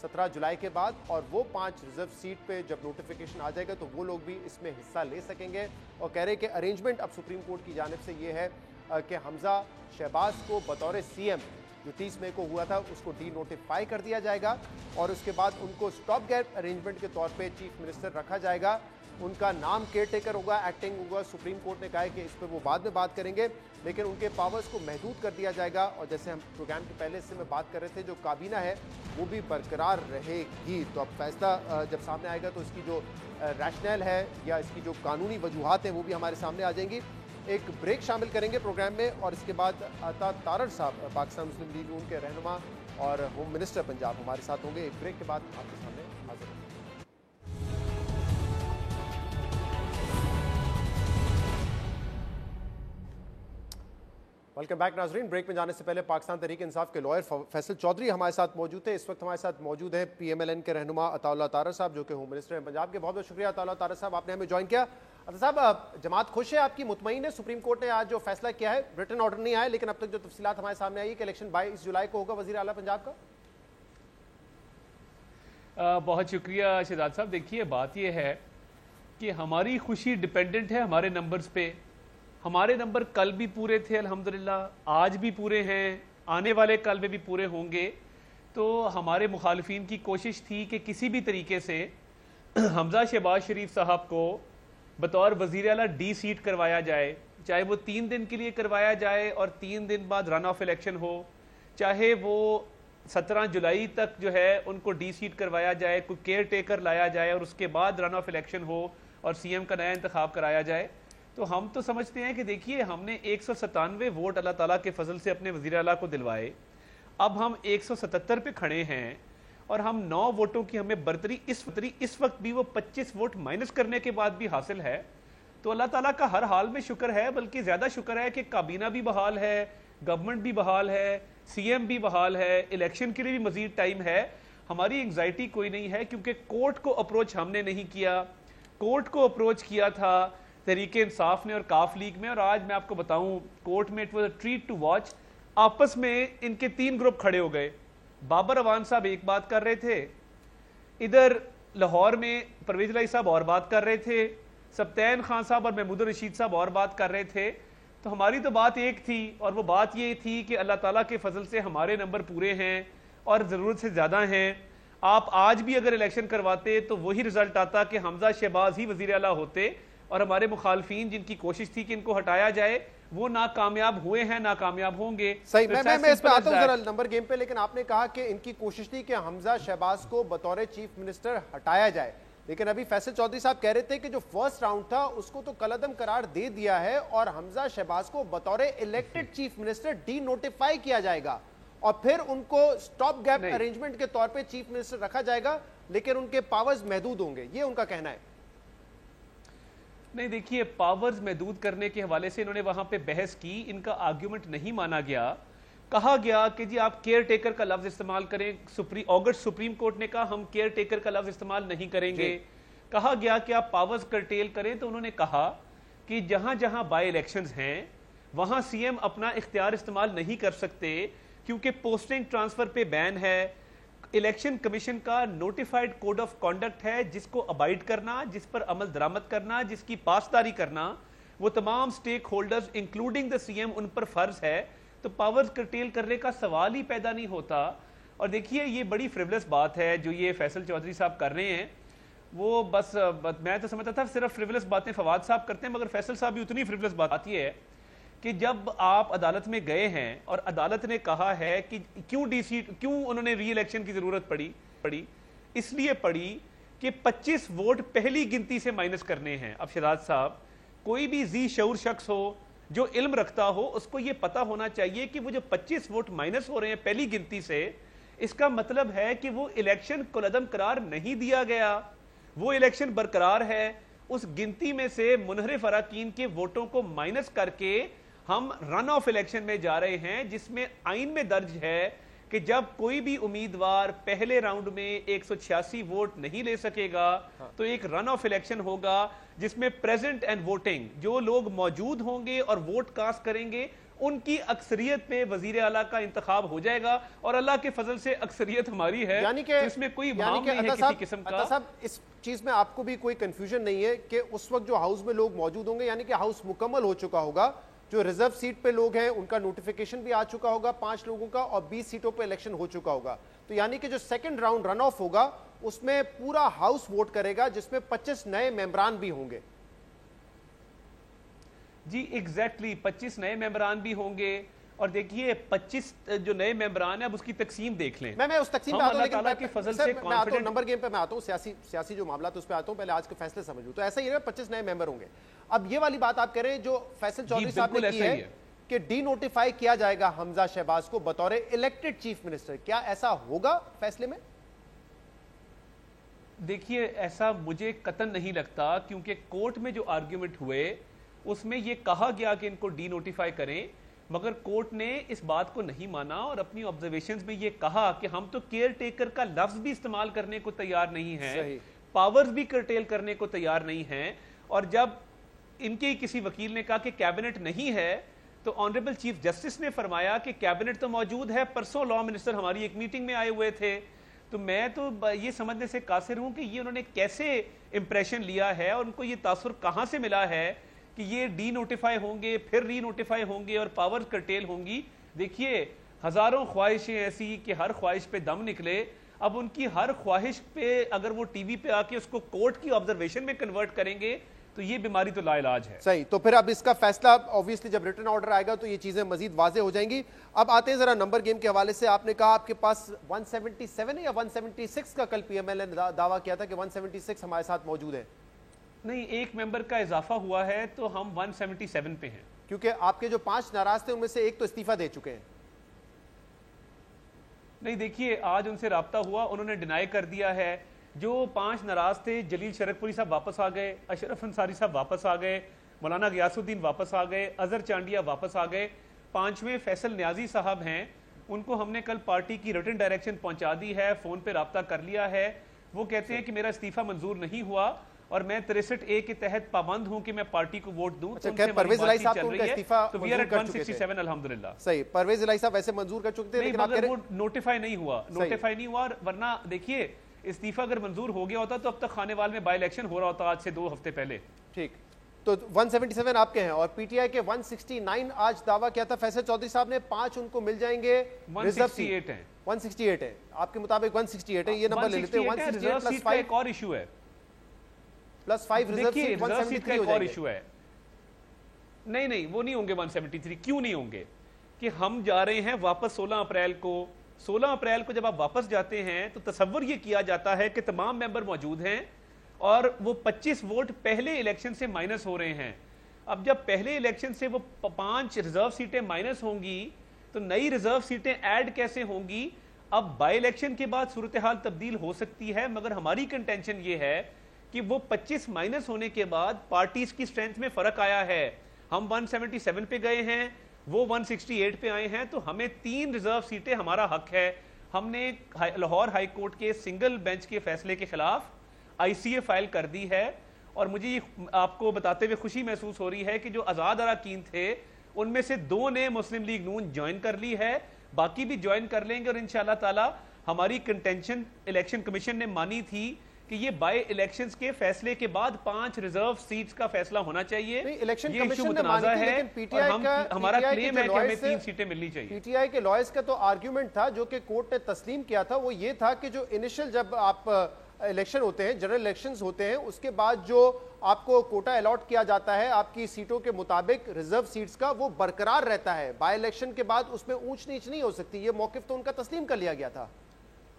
17 जुलाई के बाद, और वो 5 रिजर्व सीट पे जब नोटिफिकेशन आ जाएगा तो वो लोग भी इसमें हिस्सा ले सकेंगे। और कह रहे कि अरेंजमेंट अब सुप्रीम कोर्ट की जानिब से ये है कि हमजा शहबाज को बतौर सीएम जो 30 मई को हुआ था उसको डी नोटिफाई कर दिया जाएगा और उसके बाद उनको स्टॉप गैप अरेंजमेंट के तौर पे चीफ मिनिस्टर रखा जाएगा। उनका नाम केयर टेकर होगा, एक्टिंग होगा। सुप्रीम कोर्ट ने कहा है कि इस पर वो बाद में बात करेंगे, लेकिन उनके पावर्स को महदूद कर दिया जाएगा। और जैसे हम प्रोग्राम के पहले से में बात कर रहे थे, जो काबीना है वो भी बरकरार रहेगी। तो अब फैसला जब सामने आएगा तो इसकी जो रैशनल है या इसकी जो कानूनी वजूहात हैं वो भी हमारे सामने आ जाएंगी। एक ब्रेक शामिल करेंगे प्रोग्राम में और इसके बाद अता तारड़ साहब, पाकिस्तान मुस्लिम लीग नून के रहनुमा और होम मिनिस्टर पंजाब हमारे साथ होंगे। एक ब्रेक के बाद आपके सामने हाजिर होंगे। वेलकम बैक नाजरीन। ब्रेक में जाने से पहले पाकिस्तान तहरीक इंसाफ के लॉयर फैसल चौधरी हमारे साथ मौजूद थे। इस वक्त हमारे साथ मौजूद हैं PMLN के रहनुमा अताउल्लाह तारड़ साहब, जो कि होम मिनिस्टर हैं पंजाब के। बहुत बहुत शुक्रिया अताउल्लाह तारड़ साहब, आपने हमें ज्वाइन किया। अता साहब, जमात खुश है, आपकी मुतमईन है? सुप्रीम कोर्ट ने आज जो फैसला किया है, रिटन ऑर्डर नहीं आया, लेकिन अब तक जो तफसीलात हमारे सामने आई है कि इलेक्शन 22 जुलाई को होगा वजीर आला पंजाब का। बहुत शुक्रिया शहजाद साहब। देखिए, बात यह है कि हमारी खुशी डिपेंडेंट है हमारे नंबर्स पे। हमारे नंबर कल भी पूरे थे अल्हम्दुलिल्लाह, आज भी पूरे हैं, आने वाले कल में भी पूरे होंगे। तो हमारे मुखालिफिन की कोशिश थी कि किसी भी तरीके से हमजा शहबाज शरीफ साहब को बतौर वज़ीर आला डी सीट करवाया जाए, चाहे वो 3 दिन के लिए करवाया जाए और 3 दिन बाद रन ऑफ इलेक्शन हो, चाहे वो 17 जुलाई तक जो है उनको डी सीट करवाया जाए, कोई केयर टेकर लाया जाए और उसके बाद रन ऑफ इलेक्शन हो और CM का नया इंतखाब कराया जाए। तो हम तो समझते हैं कि देखिए, हमने 197 वोट अल्लाह ताला के फजल से अपने वज़ीर आला को दिलवाए। अब हम 177 पे खड़े हैं और हम 9 वोटों की हमें बर्तरी इस वक्त भी वो 25 वोट माइनस करने के बाद भी हासिल है। तो अल्लाह ताला का हर हाल में शुक्र है, बल्कि ज़्यादा शुक्र है कि काबीना भी बहाल है, गवर्नमेंट भी बहाल है, CM भी बहाल है, इलेक्शन के लिए भी मज़ीद टाइम है। हमारी एंग्जाइटी कोई नहीं है, क्योंकि कोर्ट को अप्रोच हमने नहीं किया। कोर्ट को अप्रोच किया था तहरीक इंसाफ ने और काफ लीग में, और आज मैं आपको बताऊं कोर्ट में it was a treat to watch. आपस में इनके 3 ग्रुप खड़े हो गए। बाबर अवान साहब एक बात कर रहे थे, इधर लाहौर में परवेज इलाही साहब और बात कर रहे थे, सब्तैन खान साहब और महमूद रशीद साहब और बात कर रहे थे। तो हमारी तो बात एक थी, और वो बात ये थी कि अल्लाह ताला के फजल से हमारे नंबर पूरे हैं और ज़रूरत से ज़्यादा हैं। आप आज भी अगर इलेक्शन करवाते तो वही रिजल्ट आता कि हमजा शहबाज ही वज़ीर आला होते, और हमारे मुखालफीन जिनकी कोशिश थी कि इनको हटाया जाए वो नाकामयाब हुए हैं, नाकामयाब होंगे। सही, मैं इस पे आता हूं जरा नंबर गेम पे, लेकिन आपने कहा कि इनकी कोशिश थी कि हमजा शहबाज को बतौर चीफ मिनिस्टर हटाया जाए, लेकिन अभी फैसल चौधरी साहब कह रहे थे कि जो फर्स्ट राउंड था उसको तो कलअदम करार दे दिया है और हमजा शहबाज को बतौर elected chief minister D notify किया जाएगा और फिर उनको स्टॉप गैप अरेंजमेंट के तौर पे चीफ मिनिस्टर रखा जाएगा, लेकिन उनके पावर्स महदूद होंगे, ये उनका कहना है। नहीं, देखिए, पावर्स महदूद करने के हवाले से इन्होंने वहां पे बहस की, इनका आर्ग्यूमेंट नहीं माना गया। कहा गया कि जी आप केयर टेकर का लफ्ज इस्तेमाल करें। अगस्त सुप्रीम कोर्ट ने कहा हम केयर टेकर का लफ्ज इस्तेमाल नहीं करेंगे। कहा गया कि आप पावर्स कर्टेल करें, तो उन्होंने कहा कि जहां जहां बाय इलेक्शंस हैं वहां CM अपना इख्तियार इस्तेमाल नहीं कर सकते, क्योंकि पोस्टिंग ट्रांसफर पे बैन है। इलेक्शन कमीशन का नोटिफाइड कोड ऑफ कॉन्डक्ट है, जिसको अबाइड करना, जिस पर अमल दरामद करना, जिसकी पासदारी करना, वो तमाम stakeholders including the CM उन पर फर्ज है। तो पावर्स कर्टेल करने का सवाल ही पैदा नहीं होता। और देखिए, ये बड़ी फ्रिवलेस बात है जो ये फैसल चौधरी साहब कर रहे हैं। वो बस मैं तो समझता था सिर्फ फ्रिवलेस बातें फवाद साहब करते हैं, मगर फैसल साहब भी उतनी फ्रिवलेस बात आती है कि जब आप अदालत में गए हैं और अदालत ने कहा है कि क्यों उन्होंने री इलेक्शन की जरूरत पड़ी, इसलिए पड़ी कि 25 वोट पहली गिनती से माइनस करने हैं। अब शहजाद साहब, कोई भी जी शऊर शख्स हो जो इल्म रखता हो, उसको यह पता होना चाहिए कि वो जो 25 वोट माइनस हो रहे हैं पहली गिनती से, इसका मतलब है कि वो इलेक्शन कुलअदम करार नहीं दिया गया, वो इलेक्शन बरकरार है। उस गिनती में से मुनहरिफ अराकीन के वोटों को माइनस करके हम रन ऑफ इलेक्शन में जा रहे हैं, जिसमें आइन में दर्ज है कि जब कोई भी उम्मीदवार पहले राउंड में 186 वोट नहीं ले सकेगा तो एक रन ऑफ इलेक्शन होगा, जिसमें प्रेजेंट एंड वोटिंग जो लोग मौजूद होंगे और वोट कास्ट करेंगे उनकी अक्सरियत पे वजीर आला का इंतखाब हो जाएगा। और अल्लाह के फजल से अक्सरियत हमारी है, यानी कि इसमें कोई भाव नहीं है किसी किस्म का। साहब, इस चीज में आपको भी कोई कंफ्यूजन नहीं है कि उस वक्त जो हाउस में लोग मौजूद होंगे, यानी कि हाउस मुकम्मल हो चुका होगा, जो रिजर्व सीट पे लोग हैं उनका नोटिफिकेशन भी आ चुका होगा 5 लोगों का, और 20 सीटों पे इलेक्शन हो चुका होगा। तो यानी कि जो सेकंड राउंड रन ऑफ होगा उसमें पूरा हाउस वोट करेगा, जिसमें 25 नए मेंबरान भी होंगे। जी एग्जैक्टली 25 नए मेंबरान भी होंगे। और देखिए 25 जो नए मेंबरान है अब उसकी तकसीम देख लें। मैं उस तकसीम पे आता हूं, लेकिन अल्लाह की फजल से मैं आता हूं नंबर गेम पे, मैं आता हूं सियासी जो मामला तो उस पे आता हूं, पहले आज के फैसले समझूं। तो ऐसा ही है 25 नए मेंबर होंगे। अब ये वाली बात आप कह रहे हैं जो फैसल चौधरी साहब ने की है कि डी नोटिफाई किया जाएगा हमजा शहबाज को बतौर इलेक्टेड चीफ मिनिस्टर, क्या ऐसा होगा फैसले में? देखिए ऐसा मुझे कतन नहीं लगता, क्योंकि कोर्ट में जो आर्ग्यूमेंट हुए उसमें यह कहा गया कि इनको डी नोटिफाई करें, मगर कोर्ट ने इस बात को नहीं माना और अपनी ऑब्जर्वेशंस में यह कहा कि हम तो केयर टेकर का लफ्ज भी इस्तेमाल करने को तैयार नहीं है, पावर्स भी कर्टेल करने को तैयार नहीं है। और जब इनके किसी वकील ने कहा कि कैबिनेट नहीं है, तो ऑनरेबल चीफ जस्टिस ने फरमाया कि कैबिनेट तो मौजूद है, परसों लॉ मिनिस्टर हमारी एक मीटिंग में आए हुए थे। तो मैं तो ये समझने से कासिर हूं कि ये उन्होंने कैसे इंप्रेशन लिया है और उनको ये तासुर कहां से मिला है कि ये डी नोटिफाई होंगे, फिर री नोटिफाई होंगे और पावर कर्टेल होंगी। देखिए हजारों ख्वाहिशें ऐसी कि हर ख्वाहिश पे दम निकले। अब उनकी हर ख्वाहिश पे अगर वो टीवी पे आके उसको कोर्ट की ऑब्जर्वेशन में कन्वर्ट करेंगे तो ये बीमारी तो लाइलाज है। सही, तो फिर अब इसका फैसला ऑब्वियसली जब रिटर्न ऑर्डर आएगा तो ये चीजें मजीद वाजे हो जाएंगी। अब आते हैं जरा नंबर गेम के हवाले से। आपने कहा आपके पास 177 या 176 का कल पीएमएल ने दावा किया था कि 176 हमारे साथ मौजूद है। नहीं, एक मेंबर का इजाफा हुआ है तो हम 177 पे हैं, क्योंकि आपके जो 5 नाराज थे उनमें से एक तो इस्तीफा दे चुके हैं। नहीं देखिए आज उनसे राब्ता हुआ, उन्होंने डिनाई कर दिया है। जो 5 नाराज थे, जलील शरकपुरी साहब वापस आ गए, अशरफ अंसारी साहब वापस आ गए, मौलाना गयासुद्दीन वापस आ गए, अजहर चांडिया वापस आ गए। 5वें फैसल न्याजी साहब हैं, उनको हमने कल पार्टी की रिटन डायरेक्शन पहुंचा दी है, फोन पे राब्ता कर लिया है। वो कहते हैं कि मेरा इस्तीफा मंजूर नहीं हुआ और मैं 63A के तहत पाबंद हूं कि मैं पार्टी को वोट दूं। अच्छा, तो परवेज इलाही साहब को उनका इस्तीफा तो वी आर एट 167 अल्हम्दुलिल्लाह। सही, परवेज इलाही साहब वैसे मंजूर कर चुके थे, लेकिन मगर वो नोटिफाई नहीं हुआ, और वरना देखिए इस्तीफा अगर मंजूर हो गया होता तो अब तक खानेवाल में बाई इलेक्शन हो रहा होता आज से 2 हफ्ते पहले। ठीक, तो 177 आपके हैं और पीटीआई के 169 आज दावा किया था फैसल चौधरी साहब ने, 5 उनको मिल जाएंगे। 168 है, 168 है आपके मुताबिक, 168 है, ये नंबर ले लेते हैं। 168 प्लस 5 एक और इशू है, प्लस 5 रिजर्व सीट 173 का और इशू है। नहीं वो नहीं होंगे 173। क्यों नहीं होंगे? कि हम जा रहे हैं वापस 16 अप्रैल को। 16 अप्रैल को जब आप वापस जाते हैं तो तसव्वुर ये किया जाता है कि तमाम मेंबर मौजूद हैं और वो 25 वोट पहले इलेक्शन से माइनस हो रहे हैं। अब जब पहले इलेक्शन से वो 5 रिजर्व सीटें माइनस होंगी तो नई रिजर्व सीटें ऐड कैसे होंगी? अब बाई इलेक्शन के बाद सूरत हाल तब्दील हो सकती है, मगर हमारी कंटेंशन ये है कि वो 25 माइनस होने के बाद पार्टीज की स्ट्रेंथ में फर्क आया है। हम 177 पे गए हैं, वो 168 पे आए हैं, तो हमें 3 रिजर्व सीटें हमारा हक है। हमने लाहौर हाई कोर्ट के सिंगल बेंच के फैसले के खिलाफ आईसीए फाइल कर दी है और मुझे ये आपको बताते हुए खुशी महसूस हो रही है कि जो आजाद अरकान थे उनमें से 2 ने मुस्लिम लीग नून ज्वाइन कर ली है, बाकी भी ज्वाइन कर लेंगे। और इंशाअल्लाह ताला हमारी कंटेंशन इलेक्शन कमीशन ने मानी थी कि ये बाय इलेक्शंस के फैसले के बाद 5 रिजर्व सीट्स का फैसला होना चाहिए। इलेक्शन कमीशन ने मानी थी, लेकिन पीटीआई का हमारा क्लेम है कि हमें 3 सीटें मिलनी चाहिए। पीटीआई के लॉयर्स का तो आर्गुमेंट था जो कि कोर्ट ने तस्लीम किया था, वो ये था कि जो इनिशियल जब आप इलेक्शन होते हैं, जनरल इलेक्शंस होते हैं, उसके बाद जो आपको कोटा अलॉट किया जाता है आपकी सीटों के मुताबिक रिजर्व सीट्स का, वो बरकरार रहता है। बाय इलेक्शन के बाद उसमें ऊंच नीच नहीं हो सकती। ये मौकिफ तो उनका तस्लीम कर लिया गया था।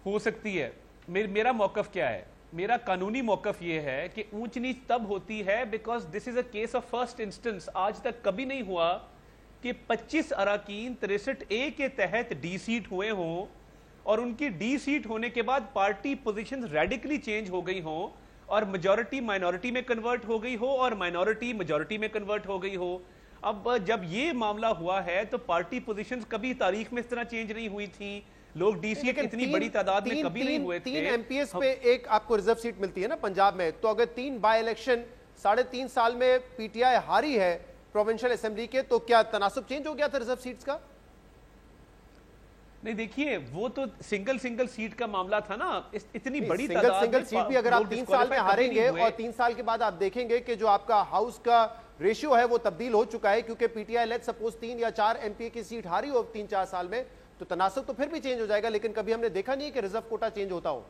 हो सकती है। मेरा मौकफ क्या है? मेरा कानूनी मौकफ यह है कि ऊंच नीच तब होती है because this is a case of first instance. आज तक कभी नहीं हुआ कि 25 अरकान 63A के तहत डी सीट हुए हों और उनकी डी सीट होने के बाद पार्टी पोजीशंस रेडिकली चेंज हो गई हों और मेजॉरिटी माइनॉरिटी में कन्वर्ट हो गई हो और माइनॉरिटी मेजॉरिटी में कन्वर्ट हो गई हो। अब जब ये मामला हुआ है तो पार्टी पोजीशंस कभी तारीख में इस तरह चेंज नहीं हुई थी। लोग डीसी इतनी बड़ी तादाद में कभी नहीं हुए थे। 3 एमपीएस पे एक आपको रिजर्व सीट मिलती है ना पंजाब में, तो अगर 3 बाय इलेक्शन 3.5 साल में पीटीआई हारी है प्रोविंशियल असेंबली के, तो क्या तनासुब चेंज हो गया था रिजर्व सीट्स का? नहीं देखिए, वो तो सिंगल सीट का मामला था ना, इतनी बड़ी सिंगल सीट भी अगर आप 3 साल में हारेंगे और 3 साल के बाद आप देखेंगे कि जो आपका हाउस का रेशियो है वो तब्दील हो चुका है, क्योंकि पीटीआई लेट्स सपोज 3 या 4 एमपी की सीट हारी हो 3-4 साल में, तो तनासब तो फिर भी चेंज हो जाएगा। लेकिन कभी हमने देखा नहीं है कि रिजर्व कोटा चेंज होता हो।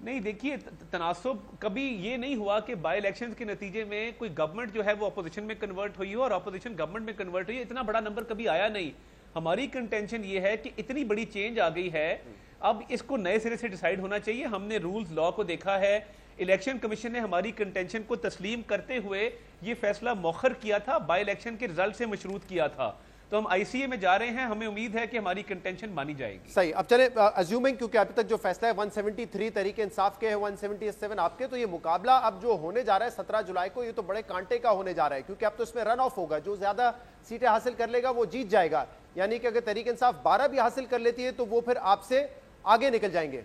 नहीं देखिए, तनासब कभी ये नहीं हुआ कि बाई इलेक्शन के नतीजे में कोई गवर्नमेंट जो है वो अपोजिशन में कन्वर्ट हुई हो और अपोजिशन गवर्नमेंट में कन्वर्ट हुई है। इतना बड़ा नंबर कभी आया नहीं। हमारी कंटेंशन ये है कि इतनी बड़ी चेंज आ गई है, अब इसको नए सिरे से डिसाइड होना चाहिए। हमने रूल्स लॉ को देखा है, इलेक्शन कमीशन ने हमारी कंटेंशन को तस्लीम करते हुए ये फैसला मौखर किया था, बाई इलेक्शन के रिजल्ट से मशरूत किया था। तो हम आईसीए में जा रहे हैं, हमें उम्मीद है कि हमारी कंटेंशन मानी जाएगी। सही, अब चले अज्यूमिंग, क्योंकि अभी तक जो फैसला है 173 तरीके इंसाफ के है, 177 आपके, तो ये मुकाबला अब जो होने जा रहा है 17 जुलाई को, ये तो बड़े कांटे का होने जा रहा है, क्योंकि अब तो इसमें रन ऑफ होगा, जो ज्यादा सीटें हासिल कर लेगा वो जीत जाएगा। यानी कि अगर तरीके इंसाफ 12 भी हासिल कर लेती है तो वो फिर आपसे आगे निकल जाएंगे।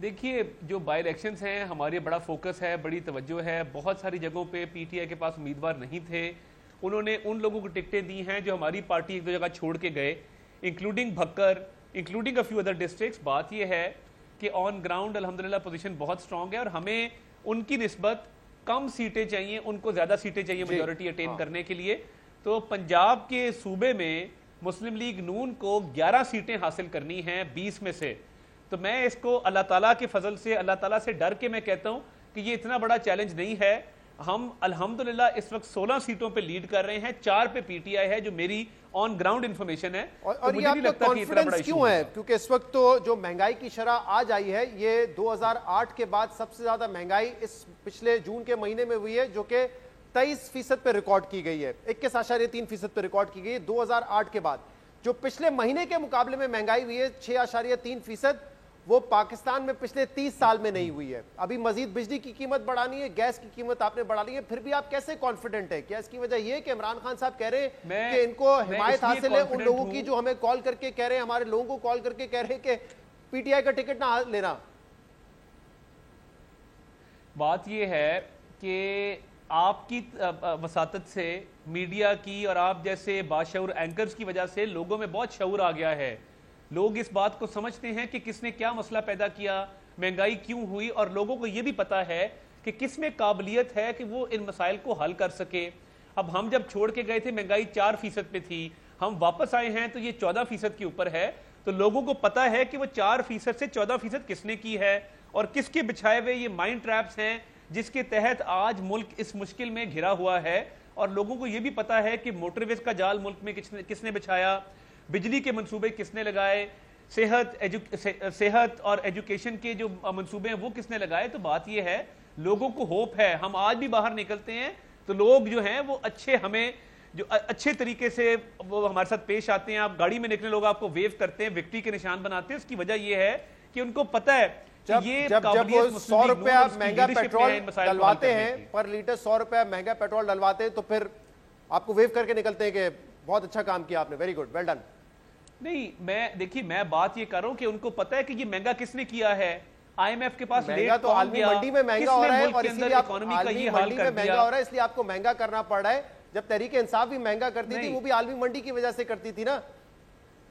देखिए, जो बाई इलेक्शंस हैं हमारे बड़ा फोकस है, बड़ी तवज्जो है। बहुत सारी जगहों पे पीटीआई के पास उम्मीदवार नहीं थे, उन्होंने उन लोगों को टिकटें दी हैं जो हमारी पार्टी एक दो जगह छोड़ के गए, including Bhakkar, including a few other districts. बात यह है कि ऑन ग्राउंड अल्हम्दुलिल्लाह पोजीशन बहुत स्ट्रांग है और हमें उनकी निस्बत कम सीटें चाहिए, उनको ज्यादा सीटें चाहिए मेजॉरिटी अटेन करने के लिए। तो पंजाब के सूबे में मुस्लिम लीग नून को 11 सीटें हासिल करनी हैं 20 में से। तो मैं इसको अल्लाह ताला के फजल से, अल्लाह ताला से डर के मैं कहता हूं कि ये इतना बड़ा चैलेंज नहीं है। हम अल्हम्दुलिल्लाह इस वक्त 16 सीटों पे लीड कर रहे हैं, 4 पे पीटीआई है, जो मेरी ऑन ग्राउंड इंफॉर्मेशन है। और ये आपका कॉन्फिडेंस क्यों है? क्योंकि इस वक्त तो जो महंगाई की शरह आज आई है, ये 2008 के बाद सबसे ज्यादा महंगाई इस पिछले जून के महीने में हुई है, जो कि 23% पे रिकॉर्ड की गई है, 21.3% पे रिकॉर्ड की गई है 2008 के बाद। जो पिछले महीने के मुकाबले में महंगाई हुई है 6.3%, वो पाकिस्तान में पिछले 30 साल में नहीं हुई है। अभी मजीद बिजली की कीमत बढ़ानी है, गैस की कीमत आपने बढ़ा ली है, फिर भी आप कैसे कॉन्फिडेंट है? क्या इसकी वजह यह है कि इमरान खान साहब कह रहे हैं कि इनको हिमायत हासिल है उन लोगों की जो हमें कॉल करके कह रहे हैं, हमारे लोगों को कॉल करके कह रहे हैं कि पीटीआई का टिकट ना लेना? बात यह है कि आपकी वसातत से, मीडिया की और आप जैसे बाशऊर एंकर्स की वजह से लोगों में बहुत शऊर आ गया है। लोग इस बात को समझते हैं कि किसने क्या मसला पैदा किया, महंगाई क्यों हुई, और लोगों को यह भी पता है कि किस में काबिलियत है कि वो इन मसाइल को हल कर सके। अब हम जब छोड़ के गए थे महंगाई 4% पे थी, हम वापस आए हैं तो ये 14% के ऊपर है। तो लोगों को पता है कि वो 4% से 14% किसने की है और किसके बिछाए हुए ये माइंड ट्रैप्स हैं जिसके तहत आज मुल्क इस मुश्किल में घिरा हुआ है। और लोगों को यह भी पता है कि मोटरवेज का जाल मुल्क में किसने बिछाया, बिजली के मंसूबे किसने लगाए, सेहत और एजुकेशन के जो मंसूबे हैं वो किसने लगाए। तो बात यह है, लोगों को होप है। हम आज भी बाहर निकलते हैं तो लोग जो हैं वो अच्छे तरीके से वो हमारे साथ पेश आते हैं। आप गाड़ी में निकले, लोग आपको वेव करते हैं, विक्ट्री के निशान बनाते हैं। उसकी वजह यह है कि उनको पता है जब वो 100 रुपया महंगा पेट्रोल डलवाते हैं, पर लीटर 100 रुपया महंगा पेट्रोल डलवाते हैं, तो फिर आपको वेव करके निकलते हैं कि बहुत अच्छा काम किया आपने, वेरी गुड, वेल डन। नहीं, देखिए मैं बात ये कर रहा हूं कि उनको पता है कि ये महंगा किसने किया है। आईएमएफ के पास महंगा तो आलमी मंडी में महंगा हो रहा है और इसीलिए इकोनॉमी का ये हाल कर दिया। महंगा हो रहा है इसलिए आपको महंगा करना पड़ रहा है। जब तहरीके इंसाफ भी महंगा करती थी वो भी आलमी मंडी की वजह से करती थी ना।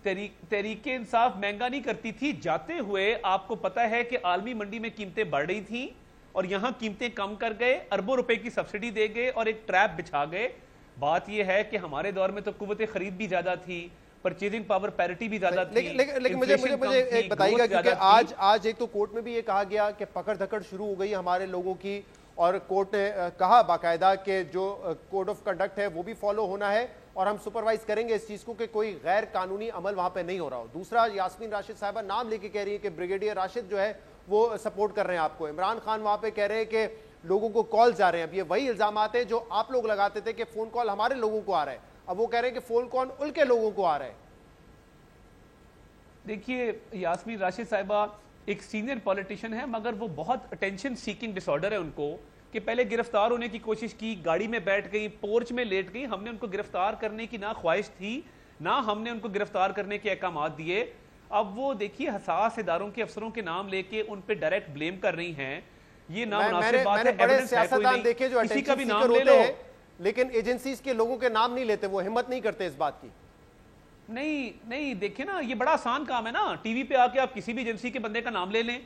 तहरीके इंसाफ महंगा नहीं करती थी, जाते हुए आपको पता है कि आलमी मंडी में कीमतें बढ़ रही थी और यहां कीमतें कम कर गए, अरबों रुपए की सब्सिडी दे गए और एक ट्रैप बिछा गए। बात यह है कि हमारे दौर में तो कुव्वत खरीद भी ज्यादा थी, परचेजिंग पावर पैरिटी भी ज्यादा थी। लेकिन मुझे एक बताइएगा, क्योंकि आज एक तो कोर्ट में भी ये कहा गया कि पकड़ धकड़ शुरू हो गई हमारे लोगों की, और कोर्ट ने कहा बाकायदा कि जो कोड ऑफ कंडक्ट है वो भी फॉलो होना है और हम सुपरवाइज करेंगे इस चीज को कि कोई गैर कानूनी अमल वहां पे नहीं हो रहा हो। दूसरा, यास्मीन राशिद साहबा नाम लेके कह रही है कि ब्रिगेडियर राशिद जो है वो सपोर्ट कर रहे हैं आपको। इमरान खान वहां पे कह रहे हैं कि लोगों को कॉल जा रहे हैं। अब ये वही इल्जाम आते हैं जो आप लोग लगाते थे कि फोन कॉल हमारे लोगों को आ रहा है, अब वो कह रहे हैं कि फोन कॉल उनके लोगों को आ रहा है। देखिए, यास्मीन राशिद साहिबा एक सीनियर पॉलिटिशियन है, मगर वो बहुत अटेंशन सीकिंग डिसऑर्डर है उनको, कि पहले गिरफ्तार होने की कोशिश की, गाड़ी में बैठ गई, पोर्च में लेट गई। हमने उनको गिरफ्तार करने की ना ख्वाहिश थी, ना हमने उनको गिरफ्तार करने के अहकामात दिए। अब वो देखिए हसास इदारों के अफसरों के नाम लेके उन पे डायरेक्ट ब्लेम कर रही हैं। ये नामुनासिब बात है। बड़े सियासतदान देखे जो किसी का भी नाम ले लो, लेकिन एजेंसीज के लोगों के नाम नहीं लेते, वो हिम्मत नहीं करते इस बात की। नहीं देखिए ना, ये बड़ा आसान काम है ना, टीवी पे आके आप किसी भी एजेंसी के बंदे का नाम ले लें।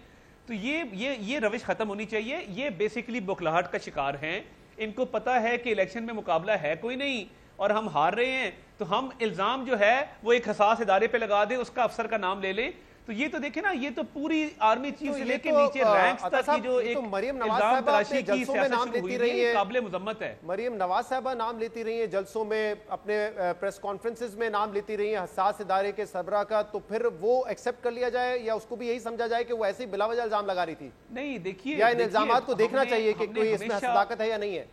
तो ये रविश खत्म होनी चाहिए। ये बेसिकली बौखलाहट का शिकार हैं। इनको पता है कि इलेक्शन में मुकाबला है कोई नहीं और हम हार रहे हैं, तो हम इल्जाम जो है वो एक हसास इदारे पे लगा दें, उसका अफसर का नाम ले लें। तो ये तो देखे ना, ये तो पूरी आर्मी चीफ से लेके नीचे रैंक्स तक की जो एक मरियम नवाज इल्जाम साहबा तराशी अपने की जलसों में नाम लेती रही है, काबिले मुजम्मत है। मरियम नवाज साहबा नाम लेती रही है जलसों में, अपने प्रेस कॉन्फ्रेंसेस में नाम लेती रही है हसास इदारे के सरबराह का, तो फिर वो एक्सेप्ट कर लिया जाए या उसको भी यही समझा जाए कि वो ऐसे ही बिलावजह इल्जाम लगा रही थी? नहीं देखिए, या इन इल्जामात को देखना चाहिए कि कोई इसमें सदाकत है या नहीं है?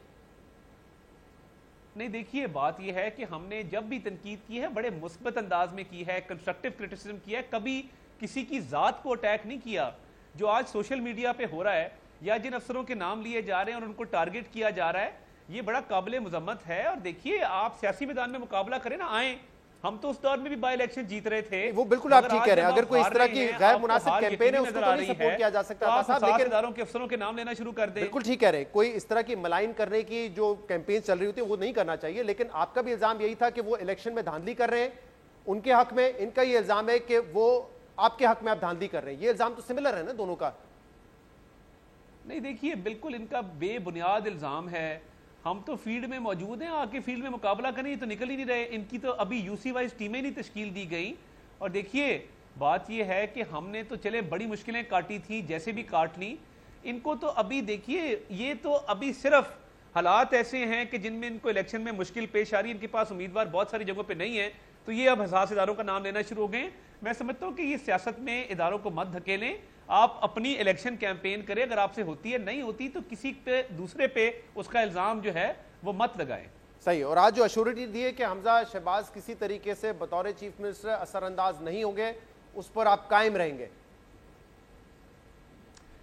नहीं देखिए, बात यह है कि हमने जब भी तनकीद की है बड़े मुस्बत अंदाज में की है, कंस्ट्रक्टिव क्रिटिसिज्म किया है, कभी किसी की जात को अटैक नहीं किया। जो आज सोशल मीडिया पे हो रहा है या जिन अफसरों के नाम लिए जा रहे हैं और उनको टारगेट किया जा रहा है, ये बड़ा काबिले मुजम्मत है। और देखिए, आप सियासी मैदान में मुकाबला करें ना, आए, हम तो उस दौर में भी बाई इलेक्शन जीत रहे थे। वो बिल्कुल आप ठीक कह रहे हैं। अगर कोई इस तरह की गैर मुनासिब कैंपेन है उसको तो नहीं सपोर्ट किया जा सकता था साहब, लेकिन इदारों के अफसरों के नाम लेना शुरू कर दे। बिल्कुल ठीक कह रहे हैं, कोई इस तरह की मलाइन करने की जो कैंपेन चल रही होती है वो नहीं करना चाहिए। लेकिन आपका भी इल्जाम यही था कि वो इलेक्शन में धांधली कर रहे हैं उनके हक में, इनका ये इल्जाम है कि वो आपके हक में आप धांधली कर रहे हैं। ये इल्जाम तो सिमिलर है ना दोनों का? नहीं देखिए, बिल्कुल इनका बेबुनियाद इल्जाम है। हम तो फील्ड में मौजूद हैं, आके फील्ड में मुकाबला करें, तो निकल ही नहीं रहे। इनकी तो अभी यूसी वाइज टीमें नहीं तश्कील दी गई। और देखिए, बात यह है कि हमने तो चले बड़ी मुश्किलें काटी थी, जैसे भी काट ली। इनको तो अभी देखिए, ये तो अभी सिर्फ हालात ऐसे हैं कि जिनमें इनको इलेक्शन में मुश्किल पेश आ रही है, इनके पास उम्मीदवार बहुत सारी जगहों पर नहीं है, तो ये अब हसास इदारों का नाम लेना शुरू हो गए। मैं समझता हूं कि ये सियासत में इदारों को मत धकेलें, आप अपनी इलेक्शन कैंपेन करें। अगर आपसे होती है, नहीं होती तो किसी पे दूसरे पे उसका इल्जाम जो है वो मत लगाएं। सही। और आज जो अश्योरिटी दी है कि हमजा शहबाज किसी तरीके से बतौर चीफ मिनिस्टर असरअंदाज नहीं होंगे, उस पर आप कायम रहेंगे?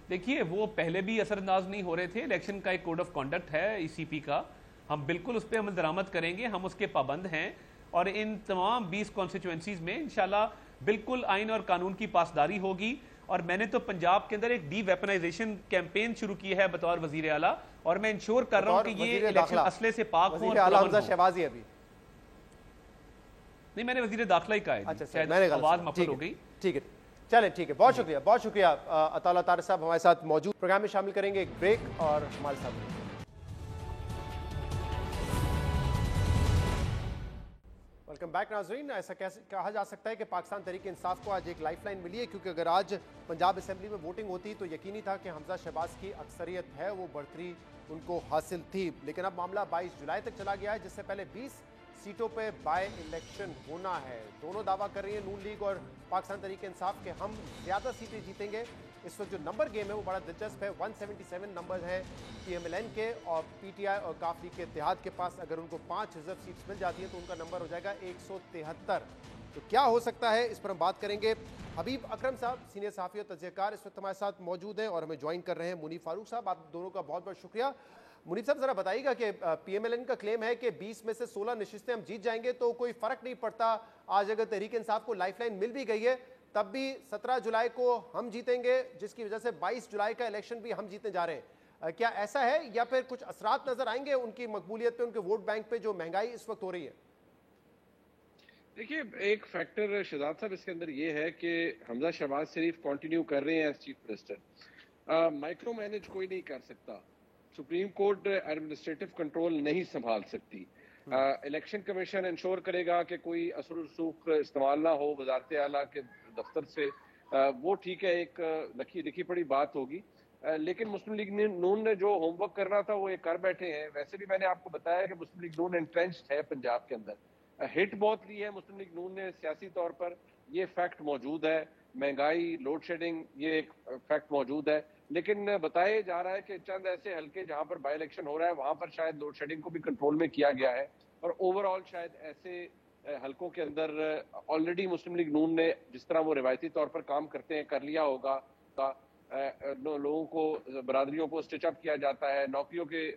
देखिए, वो पहले भी असरअंदाज नहीं हो रहे थे। इलेक्शन का एक कोड ऑफ कॉन्डक्ट है ईसीपी का, हम बिल्कुल उस पर अमल दरामद करेंगे, हम उसके पाबंद हैं। और इन तमाम 20 कॉन्स्टिट्यूएंसीज में इंशाल्लाह बिल्कुल आइन और कानून की पासदारी होगी। और मैंने तो पंजाब के अंदर एक डी वेपनाइजेशन कैंपेन शुरू की है बतौर वजीर आला, और मैं इंश्योर कर रहा हूं कि ये इलेक्शन असले से पाक हो। शहबाज अभी नहीं, मैंने वजीर दाखिला ही कहा है। अच्छा, आवाज मफल हो गई। ठीक है, चले, ठीक है, बहुत शुक्रिया, बहुत शुक्रिया। अताउल्लाह तारिक साहब हमारे साथ मौजूद। प्रोग्राम में शामिल करेंगे एक ब्रेक और हमारे साथ वेलकम बैक नाज़रीन। ऐसा कैसे कहा जा सकता है कि पाकिस्तान तहरीक इंसाफ को आज एक लाइफलाइन मिली है, क्योंकि अगर आज पंजाब असेंबली में वोटिंग होती तो यकीनी था कि हमजा शहबाज की अक्सरियत है, वो बढ़तरी उनको हासिल थी। लेकिन अब मामला 22 जुलाई तक चला गया है, जिससे पहले 20 सीटों पे बाय इलेक्शन होना है। दोनों दावा कर रही है, नून लीग और पाकिस्तान तहरीक इंसाफ के हम ज़्यादा सीटें जीतेंगे। इस वक्त जो नंबर गेम है वो बड़ा दिलचस्प है। 177 नंबर है PMLN के और PTI और काफ लीग के इत्तेहाद के पास। अगर उनको 5 रिजर्व सीट्स मिल जाती हैं तो उनका नंबर हो जाएगा 173। तो क्या हो सकता है, इस पर हम बात करेंगे। हबीब अकरम साहब, सीनियर सहाफ़ी और तज्ज़ियाकार, इस वक्त हमारे साथ मौजूद हैं और हमें ज्वाइन कर रहे हैं मुनीफ फारूक साहब। आप दोनों का बहुत बहुत शुक्रिया। मुनीफ साहब, जरा बताइएगा कि PMLN का क्लेम है कि 20 में से 16 नशिस्तें हम जीत जाएंगे, तो कोई फर्क नहीं पड़ता। आज अगर तहरीक इंसाफ को लाइफलाइन मिल भी गई है तब भी 17 जुलाई को हम जीतेंगे, जिसकी वजह से 22 जुलाई का इलेक्शन भी हम जीतने जा रहे हैं। क्या ऐसा है, या फिर कुछ असरात नजर आएंगे उनकी मकबूलियत पे, उनके वोट बैंक पे, जो महंगाई इस वक्त हो रही है? देखिए, एक फैक्टर शहजाद साहब इसके अंदर ये है कि हमजा शहबाज शरीफ कंटिन्यू कर रहे हैं as chief minister. Micromanage कोई नहीं कर सकता, सुप्रीम कोर्ट एडमिनिस्ट्रेटिव कंट्रोल नहीं संभाल सकती। इलेक्शन कमीशन इंश्योर करेगा कि कोई असर रसूख इस्तेमाल ना हो वजारत आला के दफ्तर से, वो ठीक है, एक लिखी पड़ी बात होगी। लेकिन मुस्लिम लीग नून ने जो होमवर्क करना था वो ये कर बैठे हैं। वैसे भी मैंने आपको बताया कि मुस्लिम लीग नून एंट्रेंच्ड है पंजाब के अंदर, हिट बहुत ली है मुस्लिम लीग नून ने सियासी तौर पर, ये फैक्ट मौजूद है। महंगाई, लोड शेडिंग, ये एक फैक्ट मौजूद है। लेकिन बताया जा रहा है कि चंद ऐसे हल्के जहां पर बाई इलेक्शन हो रहा है वहां पर शायद लोड शेडिंग को भी कंट्रोल में किया गया है, और ओवरऑल शायद ऐसे हल्कों के अंदर ऑलरेडी मुस्लिम लीग नून ने जिस तरह वो रिवायती तौर पर काम करते हैं कर लिया होगा। लोगों को, बरादरियों को स्टिच अप किया जाता है, नौकरियों के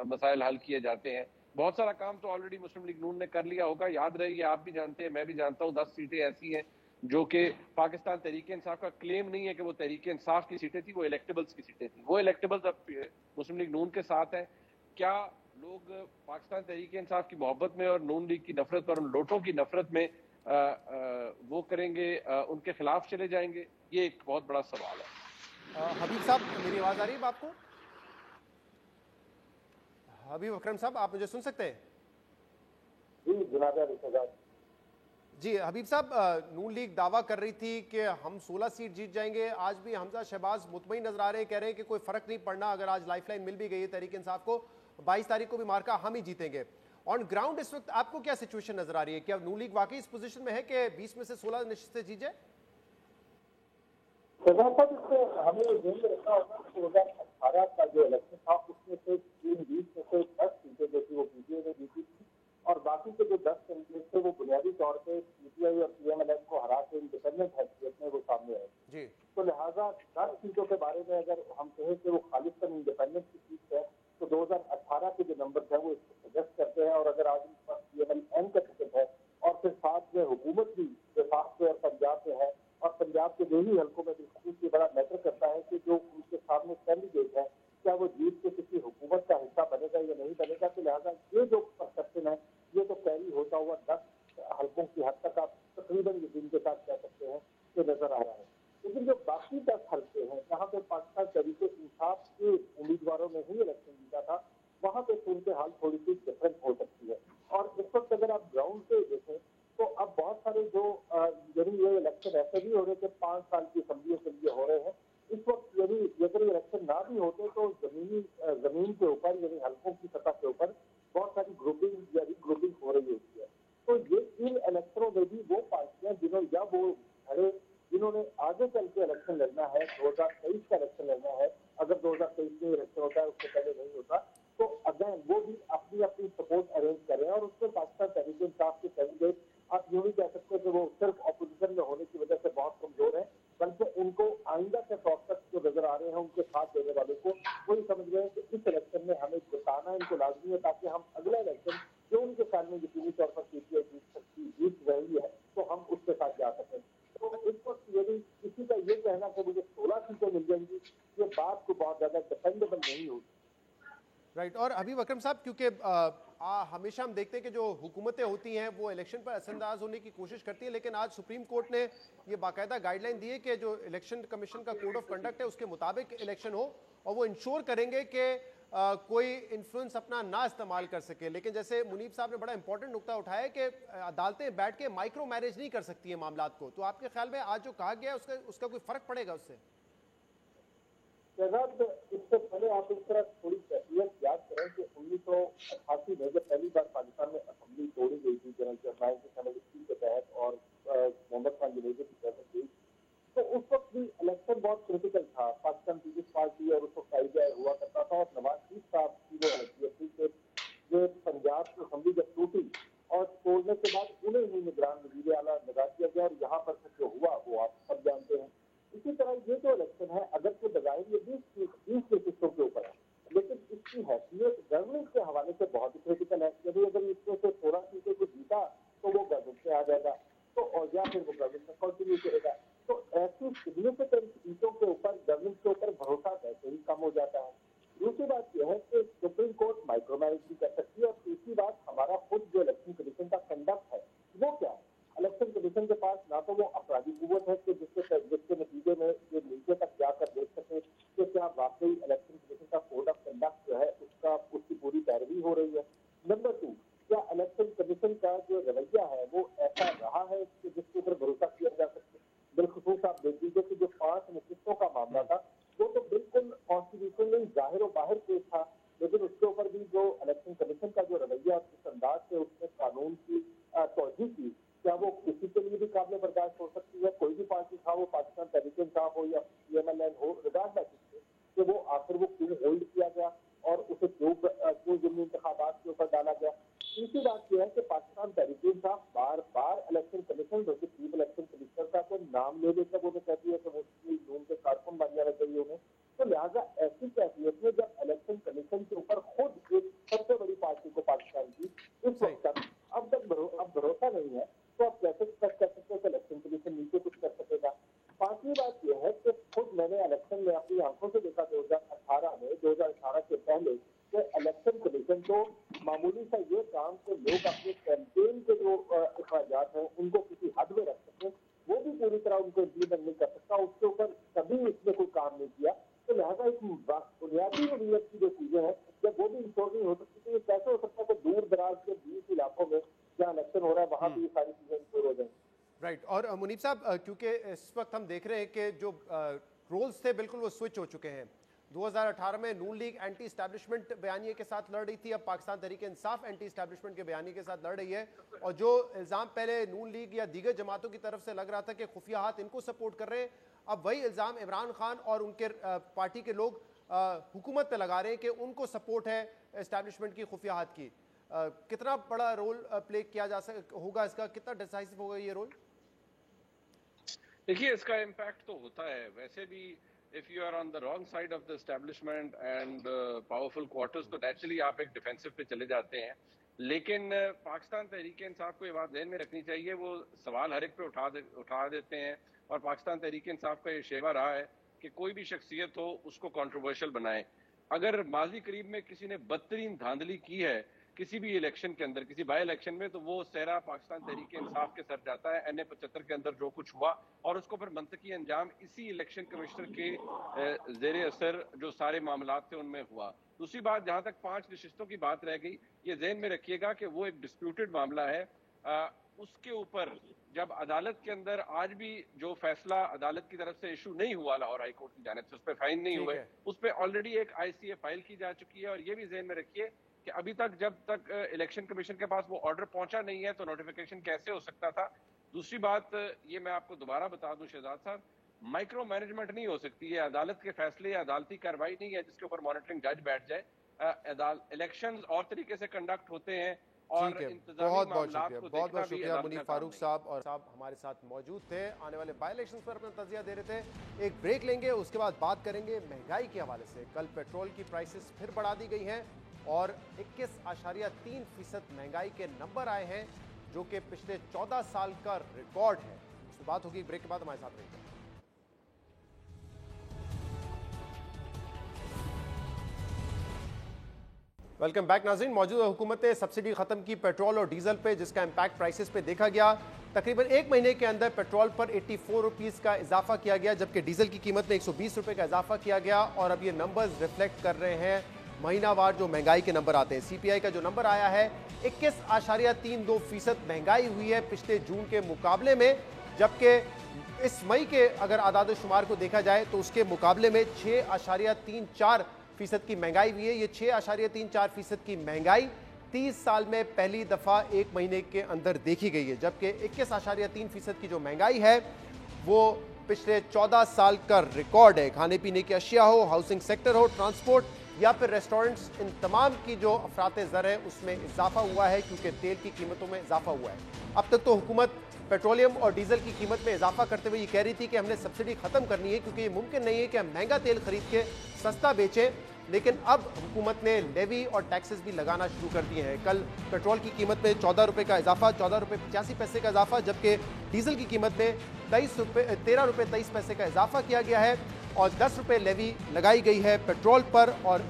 मसाइल हल किए जाते हैं, बहुत सारा काम तो ऑलरेडी मुस्लिम लीग नून ने कर लिया होगा। याद रहे, आप भी जानते हैं, मैं भी जानता हूँ, 10 सीटें ऐसी हैं जो कि पाकिस्तान तहरीक इंसाफ का क्लेम नहीं है कि वो तहरीक इंसाफ की सीटें थी, वो इलेक्टेबल्स की सीटें थी। वो इलेक्टेबल्स अब मुस्लिम लीग नून के साथ है। क्या लोग पाकिस्तान तहरीक इंसाफ की मोहब्बत में और नून लीग की नफरत और उन लोटों की नफरत में वो करेंगे, उनके खिलाफ चले जाएंगे? ये एक बहुत बड़ा सवाल है। हबीब साहब, मेरी आवाज आ रही है आपको? हबीब अकरम साहब, आप मुझे सुन सकते हैं? जी जनाब। जी हबीब साहब, नून लीग दावा कर रही थी कि हम 16 सीट जीत जाएंगे। आज भी हमजा शहबाज मुतमईन नजर आ रहे हैं, कह रहे हैं कि कोई फर्क नहीं पड़ना, अगर आज लाइफलाइन मिल भी गई है तहरीक इंसाफ को, 22 तारीख को भी मार्का हम ही जीतेंगे। ऑन ग्राउंड इस वक्त आपको क्या सिचुएशन नजर आ रही है? क्या नून लीग वाकई इस पोजीशन में है कि 20 में से 16 नशिस्तें जीत जाए? हमें रखना होगा 2018 का जो इलेक्शन था उसमें से 20 में से 10 सीटें जो थी वो पीटीआई ने जीती थी, और बाकी के जो 10 कैंडिडेट थे वो बुनियादी तौर पे पीटीआई और पीएमएलएन को हरा के इंडिपेंडेंट हैसियत में वो सामने आए जी। तो लिहाजा 10 सीटों के बारे में अगर हम कहें कि वो खालिस्तान इंडिपेंडेंट की सीट है तो 2018 के जो नंबर है वो इसको सजेस्ट करते हैं। और अगर आज उनके पास पीएमएलएन का टिकट है और फिर साथ में हुकूमत भी वफाक में और पंजाब में है, और पंजाब के देही हल्कों में भी बड़ा मैटर करता है कि जो उनके सामने कैंडिडेट है क्या वो जीत के किसी हुकूमत का हिस्सा बनेगा या नहीं बनेगा। तो लिहाजा ये जो परसेप्शन है ये तो कैरी होता हुआ 10 हल्कों की हद तक आप तकरीबन यकीन के साथ कह सकते हैं कि नजर आ रहा है। लेकिन जो बाकी 10 हल्के हैं जहाँ पे पाकिस्तान तहरीक इंसाफ के उम्मीदवारों ने ही इलेक्शन जीता था, वहाँ पे सूरत हाल थोड़ी सी डिफरेंट हो सकती है। और इस वक्त अगर आप ग्राउंड पे देखें तो अब बहुत सारे जो यानी ये इलेक्शन ऐसे भी हो रहे थे 5 साल की असम्बलियों के लिए हो रहे हैं। इस वक्त यदि अगर इलेक्शन ना भी होते तो जमीन के ऊपर यानी हल्कों की सतह के ऊपर बहुत सारी ग्रुपिंग या रिग्रुपिंग हो रही होती है। तो ये इन इलेक्शनों में भी वो पार्टियां जिन्होंने आगे चल के इलेक्शन लड़ना है, 2023 का इलेक्शन लड़ना है, अगर 2023 में इलेक्शन होता है उससे पहले नहीं होता, तो अगेन वो भी अपनी अपनी सपोर्ट अरेंज कर रहे हैं। और उसमें पाकिस्तान तहरीक इंसाफ के कैंडिडेट आप यूं भी कह सकते हैं कि वो सिर्फ अपोजिशन में होने की वजह से बहुत कमजोर है, बल्कि उनको आइंदा के प्रोस्पेक्ट जो नजर आ रहे हैं उनके साथ देने वालों को वही समझ रहे हैं कि इस इलेक्शन में हमें जिताना इनको लाजमी है, ताकि हम अगला इलेक्शन जो उनके साथ में यकीनी तौर पर पीटीआई जीत रही है तो हम उसके साथ जा सकें। तो इस वक्त यदि किसी का ये कहना कि मुझे 16 सीटें मिल जाएंगी, ये बात को बहुत ज्यादा डिपेंडेबल नहीं होगी। राइट। और हबीब अकरम साहब, क्योंकि हमेशा हम देखते हैं कि जो हुकूमतें होती हैं वो इलेक्शन पर असरअंदाज होने की कोशिश करती है, लेकिन आज सुप्रीम कोर्ट ने ये बाकायदा गाइडलाइन दी है कि जो इलेक्शन कमीशन का कोड ऑफ कंडक्ट है उसके मुताबिक इलेक्शन हो, और वो इंश्योर करेंगे कि कोई इन्फ्लुएंस अपना ना इस्तेमाल कर सके। लेकिन जैसे मुनीब साहब ने बड़ा इंपॉर्टेंट नुकता उठाया है कि अदालतें बैठ के माइक्रो मैनेज नहीं कर सकती है मामलात को, तो आपके ख्याल में आज जो कहा गया है उसका कोई फर्क पड़ेगा उससे? इससे पहले आप इस तरह थोड़ी कैफियत याद करें कि 1988 में जब पहली बार पाकिस्तान में असेंबली तोड़ी गई थी जनरल 1973 के तहत और मोहम्मद खान जुनैदी की गवर्नमेंट हुई, तो उस वक्त भी इलेक्शन बहुत क्रिटिकल था। पाकिस्तान पीपल्स पार्टी और उस वक्त आईजाए हुआ करता था, और नवाज शरीफ साहब की वो हैसियत थी कि जो पंजाब की असेंबली जब टूटी और तोड़ने के बाद उन्हें ही निगरान वज़ीर आला लगा दिया गया, और यहाँ पर जो हुआ वो आप सब जानते हैं। इसी तरह ये जो इलेक्शन है अगर तो बजाय ये 20 सीटों के ऊपर है, लेकिन इसकी हैसियत गवर्नमेंट के हवाले से बहुत ही क्रिटिकल है। यदि अगर इसमें से 16 सीटें को जीता तो वो गवर्नमेंट में आ जाएगा, तो और या फिर वो गवर्नमेंट में कंटिन्यू करेगा। तो ऐसी सिग्निफिकेंट सीटों के ऊपर गवर्नमेंट के ऊपर भरोसा वैसे ही कम हो जाता है। दूसरी बात यह है कि सुप्रीम कोर्ट माइक्रो मैनेज भी कर सकती है। और तीसरी बात, हमारा खुद जो इलेक्शन कमीशन का कंडक्ट है वो क्या है? इलेक्शन कमीशन के पास ना तो वो अपराधी कुव्वत है कि जिसके नतीजे में ये नीचे तक जाकर देख सके कि क्या वाकई इलेक्शन कमीशन का कोड ऑफ कंडक्ट जो है उसकी पूरी पैरवी हो रही है। नंबर 2, क्या इलेक्शन कमीशन का जो रवैया है वो ऐसा रहा है कि जिसके ऊपर भरोसा किया जा सके? बिलखुसूस आप देख लीजिए कि जो 5 नशिस्तों का मामला था वो तो बिल्कुल कॉन्स्टिट्यूशनली जाहिर और बाहर केस था, लेकिन उसके ऊपर भी जो इलेक्शन कमीशन का जो रवैया जिस अंदाज से उसने कानून की तौजीह की, क्या वो किसी के लिए भी काबिल बर्दाश्त हो सकती है? कोई भी पार्टी था, वो पाकिस्तान तहरीक इंसाफ हो या पीएमएलएन हो, रिगार्डलेस कि वो आखिर वो क्यों होल्ड किया गया और उसे क्यों ज़िमनी इंतखाबात के ऊपर डाला गया। तीसरी बात यह है कि पाकिस्तान तहरीक इंसाफ बार बार इलेक्शन कमीशन जो कि चीफ इलेक्शन कमिश्नर का तो नाम ले लेकर वो कहती है कि वो जून के कारकुन बन जाना चाहिए उन्हें। तो लिहाजा ऐसी कैफियत में जब इलेक्शन कमीशन के ऊपर खुद एक सबसे बड़ी पार्टी को पाकिस्तान की इस वक्त तक अब भरोसा नहीं है, तो आप कैसे एक्सपेक्ट कर सकते हैं कि इलेक्शन कमीशन नीचे कुछ कर सकेगा? पांचवी बात यह है कि खुद मैंने इलेक्शन में अपनी आंखों से देखा 2018 के पहले कि इलेक्शन कमीशन तो मामूली सा ये काम कि लोग अपने कैंपेन के जो अखराजात हैं उनको किसी हद में रख सकें, वो भी पूरी तरह उनको इम्प्लीमेंट नहीं कर सकता, उसके ऊपर कभी इसने कोई काम नहीं किया। तो लिहाजा एक बुनियादी नौयत की जो चीजें हैं जब वो भी इंश्योर नहीं हो सकती, तो ये कैसे हो सकता है कि दूर दराज के 20 इलाकों में जहाँ इलेक्शन हो रहा है वहाँ भी ये सारी चीजें इंश्योर हो जाएंगी। राइट। और मुनीब साहब, क्योंकि इस वक्त हम देख रहे हैं कि जो रोल्स थे बिल्कुल वो स्विच हो चुके हैं। 2018 में नून लीग एंटी एस्टैब्लिशमेंट बयानिए के साथ लड़ रही थी, अब पाकिस्तान तहरीक इंसाफ एंटी एस्टैब्लिशमेंट के बयानिए के साथ लड़ रही है। और जो इल्ज़ाम पहले नून लीग या दीगर जमातों की तरफ से लग रहा था कि खुफिया हाथ इनको सपोर्ट कर रहे हैं, अब वही इल्ज़ाम इमरान खान और उनके पार्टी के लोग हुकूमत पे लगा रहे हैं कि उनको सपोर्ट है एस्टैब्लिशमेंट की खुफिया हाथ की। कितना बड़ा रोल प्ले किया जा होगा इसका, कितना डिसाइसिव होगा ये रोल? देखिए, इसका इम्पैक्ट तो होता है वैसे भी। If you are on the wrong side of the establishment and powerful quarters, तो नेचुरली आप एक डिफेंसिव पे चले जाते हैं। लेकिन पाकिस्तान तहरीक इंसाफ को ये बात ध्यान में रखनी चाहिए, वो सवाल हर एक पे उठा देते हैं, और पाकिस्तान तहरीक इंसाफ का ये शेवा रहा है कि कोई भी शख्सियत हो उसको कंट्रोवर्शियल बनाए। अगर माजी करीब में किसी ने बदतरीन धांधली की है किसी भी इलेक्शन के अंदर, किसी बाई इलेक्शन में, तो वो सेहरा पाकिस्तान तहरीक इंसाफ के सर जाता है। NA 75 के अंदर जो कुछ हुआ, और उसको फिर मंतकी अंजाम इसी इलेक्शन कमिश्नर के जेर असर जो सारे मामलात थे उनमें हुआ। दूसरी बात, जहां तक 5 नशिस्तों की बात रह गई, ये ज़हन में रखिएगा कि वो एक डिस्प्यूटेड मामला है। उसके ऊपर जब अदालत के अंदर आज भी जो फैसला अदालत की तरफ से इशू नहीं हुआ लाहौर हाई कोर्ट की जानिब से, उस पर फाइन नहीं हुए, उस पर ऑलरेडी एक ICA फाइल की जा चुकी है। और ये भी ज़हन में रखिए कि अभी तक जब तक इलेक्शन कमीशन के पास वो ऑर्डर पहुंचा नहीं है तो नोटिफिकेशन कैसे हो सकता था। दूसरी बात, ये मैं आपको दोबारा बता दूं शहजाद साहब, माइक्रो मैनेजमेंट नहीं हो सकती है। अदालत के फैसले या अदालती कार्रवाई नहीं है जिसके ऊपर मॉनिटरिंग जज बैठ जाए। इलेक्शंस और तरीके से कंडक्ट होते हैं। और बहुत बहुत शुक्रिया मुनीब फारूक साहब। और साहब हमारे साथ मौजूद थे, आने वाले बाई इलेक्शन पर अपना तजिया दे रहे थे। एक ब्रेक लेंगे, उसके बाद बात करेंगे महंगाई के हवाले से। कल पेट्रोल की प्राइसेस फिर बढ़ा दी गई हैं और 21.3% महंगाई के नंबर आए हैं, जो कि पिछले 14 साल का रिकॉर्ड है। इस पर बात होगी ब्रेक के बाद, हमारे साथ रहिएगा। वेलकम बैक नाज़रीन। मौजूदा हुकूमत ने सब्सिडी खत्म की पेट्रोल और डीजल पे, जिसका इम्पैक्ट प्राइसेस पे देखा गया। तकरीबन एक महीने के अंदर पेट्रोल पर 84 रुपीज़ का इजाफा किया गया, जबकि डीजल की कीमत में 120 रुपये का इजाफा किया गया। और अब ये नंबर्स रिफ्लेक्ट कर रहे हैं महीनावार जो महंगाई के नंबर आते हैं। CPI का जो नंबर आया है 21.32% महंगाई हुई है पिछले जून के मुकाबले में, जबकि इस मई के अगर आदाद शुमार को देखा जाए तो उसके मुकाबले में 6.34% की महंगाई हुई है। ये 6.34% की महंगाई 30 साल में पहली दफ़ा एक महीने के अंदर देखी गई है, जबकि 21.3% की जो महंगाई है वो पिछले 14 साल का रिकॉर्ड है। खाने पीने की अशिया हो, हाउसिंग सेक्टर हो, ट्रांसपोर्ट या फिर रेस्टोरेंट्स, इन तमाम की जो अफराते ज़र है उसमें इजाफा हुआ है, क्योंकि तेल की कीमतों में इजाफा हुआ है। अब तक तो हुकूमत पेट्रोलियम और डीजल की कीमत में इजाफा करते हुए ये कह रही थी कि हमने सब्सिडी खत्म करनी है, क्योंकि ये मुमकिन नहीं है कि हम महंगा तेल खरीद के सस्ता बेचें। लेकिन अब हुकूमत ने लेवी और टैक्सेस भी लगाना शुरू कर दिए हैं। कल पेट्रोल की कीमत में 14 रुपये का इजाफा, 14 रुपये 85 पैसे का इजाफा, जबकि डीजल की कीमत में 13 रुपये 23 पैसे का इजाफा किया गया है। और 10 रुपये लेवी लगाई गई है पेट्रोल पर, और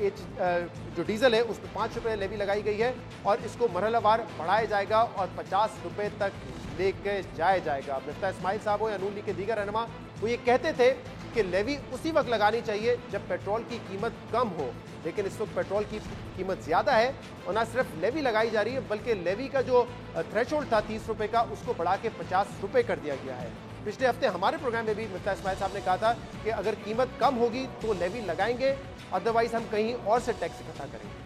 जो डीजल है उस पर 5 रुपये लेवी लगाई गई है। और इसको मरहलावार बढ़ाया जाएगा और 50 रुपये तक लेके जाया जाएगा। मिफ्ता इस्माइल साहब हो या नून लीग के दीगर रहनुमा, वो ये कहते थे कि लेवी उसी वक्त लगानी चाहिए जब पेट्रोल की कीमत कम हो, लेकिन इस वक्त पेट्रोल की कीमत ज़्यादा है और ना सिर्फ लेवी लगाई जा रही है, बल्कि लेवी का जो थ्रेशोल्ड था 30 रुपये का, उसको बढ़ा के 50 रुपये कर दिया गया है। पिछले हफ्ते हमारे प्रोग्राम में भी मिफ्ता इस्माइल साहब ने कहा था कि अगर कीमत कम होगी तो लेवी लगाएंगे, अदरवाइज हम कहीं और से टैक्स इकट्ठा करेंगे।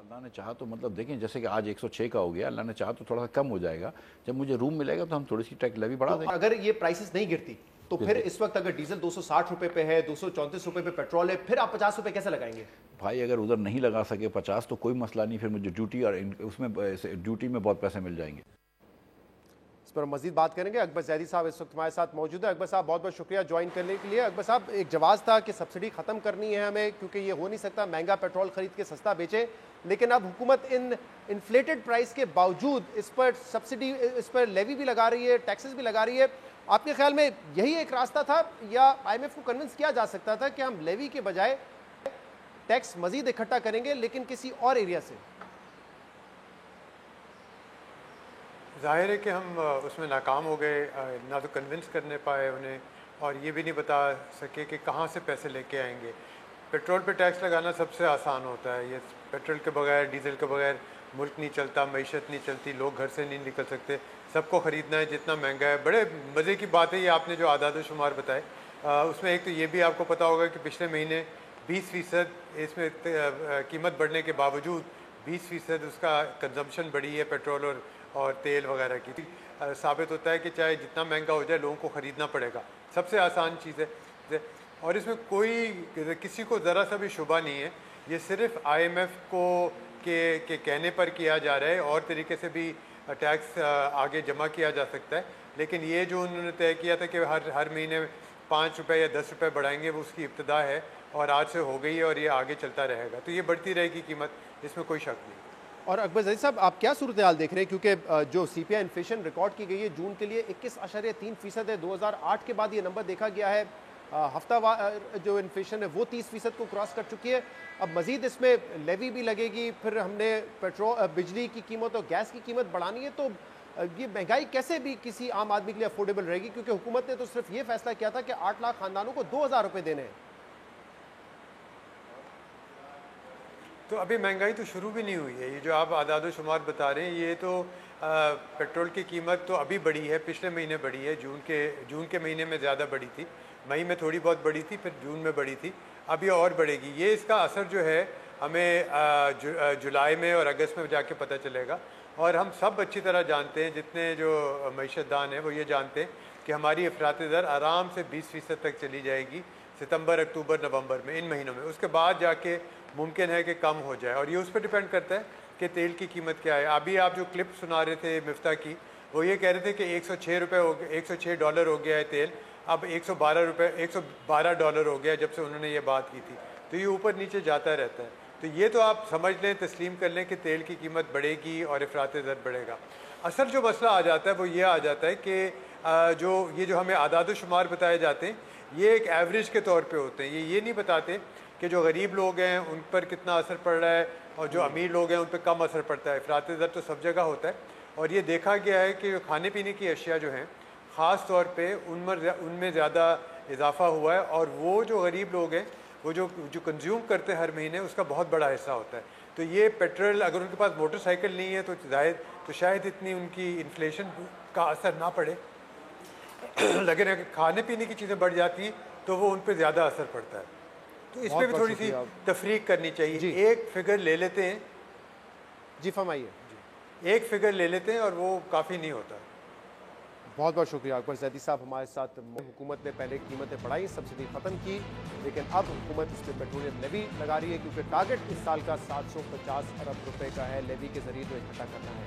अल्लाह ने चाहा तो मतलब देखें, जैसे कि आज 106 का हो गया, अल्लाह ने चाहा तो थोड़ा सा कम हो जाएगा। जब मुझे रूम मिलेगा तो हम थोड़ी सी टैक्स लेवी बढ़ा देंगे। अगर ये प्राइसेस नहीं गिरती तो फिर इस वक्त अगर डीजल 260 रुपए पे है, 234 रुपए पे पेट्रोल है, फिर आप 50 रुपए कैसे लगाएंगे? भाई अगर उधर नहीं लगा सके 50 तो कोई मसला नहीं, फिर मुझे ड्यूटी और उसमें ड्यूटी में बहुत पैसे मिल जाएंगे। इस पर मजीद बात करेंगे। अकबर जैदी साहब इस वक्त हमारे साथ मौजूद है। अकबर साहब बहुत बहुत शुक्रिया ज्वाइन करने के लिए। अकबर साहब, एक जवाब था कि सब्सिडी खत्म करनी है हमें, क्योंकि ये हो नहीं सकता महंगा पेट्रोल खरीद के सस्ता बेचे, लेकिन अब हुकूमत इन इन्फ्लेटेड प्राइस के बावजूद इस पर सब्सिडी, इस पर लेवी भी लगा रही है, टैक्सेस भी लगा रही है। आपके ख्याल में यही एक रास्ता था, या IMF को कन्विंस किया जा सकता था कि हम लेवी के बजाय टैक्स मजीद इकट्ठा करेंगे लेकिन किसी और एरिया से? जाहिर है कि हम उसमें नाकाम हो गए, ना तो कन्विंस करने पाए उन्हें और ये भी नहीं बता सके कि कहाँ से पैसे लेके आएंगे। पेट्रोल पे टैक्स लगाना सबसे आसान होता है, ये पेट्रोल के बगैर डीजल के बगैर मुल्क नहीं चलता, मईशत नहीं चलती, लोग घर से नहीं निकल सकते, सबको ख़रीदना है जितना महंगा है। बड़े मज़े की बात है ये आपने जो आदाद शुमार बताए, उसमें एक तो ये भी आपको पता होगा कि पिछले महीने 20% इसमें कीमत बढ़ने के बावजूद 20% उसका कंजम्पशन बढ़ी है पेट्रोल और तेल वगैरह की। साबित होता है कि चाहे जितना महंगा हो जाए लोगों को ख़रीदना पड़ेगा, सबसे आसान चीज़ है। और इसमें कोई किसी को ज़रा सा भी शुबा नहीं है, ये सिर्फ IMF के कहने पर किया जा रहा है, और तरीके से भी टैक्स आगे जमा किया जा सकता है, लेकिन ये जो उन्होंने तय किया था कि हर महीने 5 रुपये या 10 रुपये बढ़ाएंगे, वो उसकी इब्तदा है और आज से हो गई है और ये आगे चलता रहेगा, तो ये बढ़ती रहेगी कीमत, इसमें कोई शक नहीं। और अकबर ज़हीर साहब, आप क्या सूरत हाल देख रहे हैं, क्योंकि जो CPI इन्फ्लेशन रिकॉर्ड की गई है जून के लिए 21.3% है, 2008 के बाद ये नंबर देखा गया है। हफ्तावार जो इन्फ्लेशन है वो 30% को क्रॉस कर चुकी है। अब मज़ीद इसमें लेवी भी लगेगी, फिर हमने बिजली की कीमत और गैस की कीमत बढ़ानी है, तो ये महंगाई कैसे भी किसी आम आदमी के लिए अफोर्डेबल रहेगी, क्योंकि हुकूमत ने तो सिर्फ ये फैसला किया था कि 8 लाख खानदानों को 2000 रुपये देने हैं। तो अभी महंगाई तो शुरू भी नहीं हुई है, ये जो आप आदाद शुमार बता रहे हैं, ये तो पेट्रोल की कीमत तो अभी बढ़ी है, पिछले महीने बढ़ी है, जून के महीने में ज़्यादा बढ़ी थी, मई में थोड़ी बहुत बढ़ी थी, फिर जून में बढ़ी थी, अब ये और बढ़ेगी। ये इसका असर जो है हमें जुलाई में और अगस्त में जाके पता चलेगा। और हम सब अच्छी तरह जानते हैं, जितने जो मईशतदान हैं वो ये जानते हैं कि हमारी अफराती दर आराम से 20% तक चली जाएगी सितंबर, अक्टूबर, नवंबर में, इन महीनों में। उसके बाद जाके मुमकिन है कि कम हो जाए, और ये उस पर डिपेंड करता है कि तेल की कीमत क्या है। अभी आप जो क्लिप सुना रहे थे मिफ्ता की, वो ये कह रहे थे कि 106 रुपये हो गए, 106 डॉलर हो गया है तेल, अब 112 डॉलर हो गया जब से उन्होंने ये बात की थी। तो ये ऊपर नीचे जाता रहता है। तो ये तो आप समझ लें, तस्लीम कर लें कि तेल की कीमत बढ़ेगी और अफराती दर बढ़ेगा। असल जो मसला आ जाता है वो ये आ जाता है कि जो हमें आदाद शुमार बताए जाते हैं, ये एक एवरेज के तौर पे होते हैं। ये नहीं बताते कि जो गरीब लोग हैं उन पर कितना असर पड़ रहा है और जो अमीर लोग हैं उन पर कम असर पड़ता है। अफराती दर तो सब जगह होता है, और ये देखा गया है कि खाने पीने की अशिया जो हैं ख़ास तौर पे उनमें ज़्यादा इजाफा हुआ है, और वो जो गरीब लोग हैं वो जो कंज्यूम करते हैं हर महीने, उसका बहुत बड़ा हिस्सा होता है। तो ये पेट्रोल, अगर उनके पास मोटरसाइकिल नहीं है तो शायद इतनी उनकी इन्फ्लेशन का असर ना पड़े, लेकिन अगर खाने पीने की चीज़ें बढ़ जाती हैं तो वो उन पर ज़्यादा असर पड़ता है। तो इसमें भी थोड़ी सी तफरीक करनी चाहिए। एक फिगर ले लेते हैं, जी फरमाइए, एक फिगर ले लेते हैं और वो काफ़ी नहीं होता। बहुत बहुत शुक्रिया अकबर ज़ैदी साहब हमारे साथ। हुकूमत ने पहले कीमतें बढ़ाई, सब्सिडी ख़त्म की, लेकिन अब हुकूमत इस पर पेट्रोलियम लेवी लगा रही है, क्योंकि टारगेट इस साल का 750 अरब रुपए का है, लेवी के जरिए तो इकट्ठा करना है।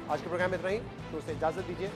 आज के प्रोग्राम में इतना ही, तो उसे इजाज़त दीजिए।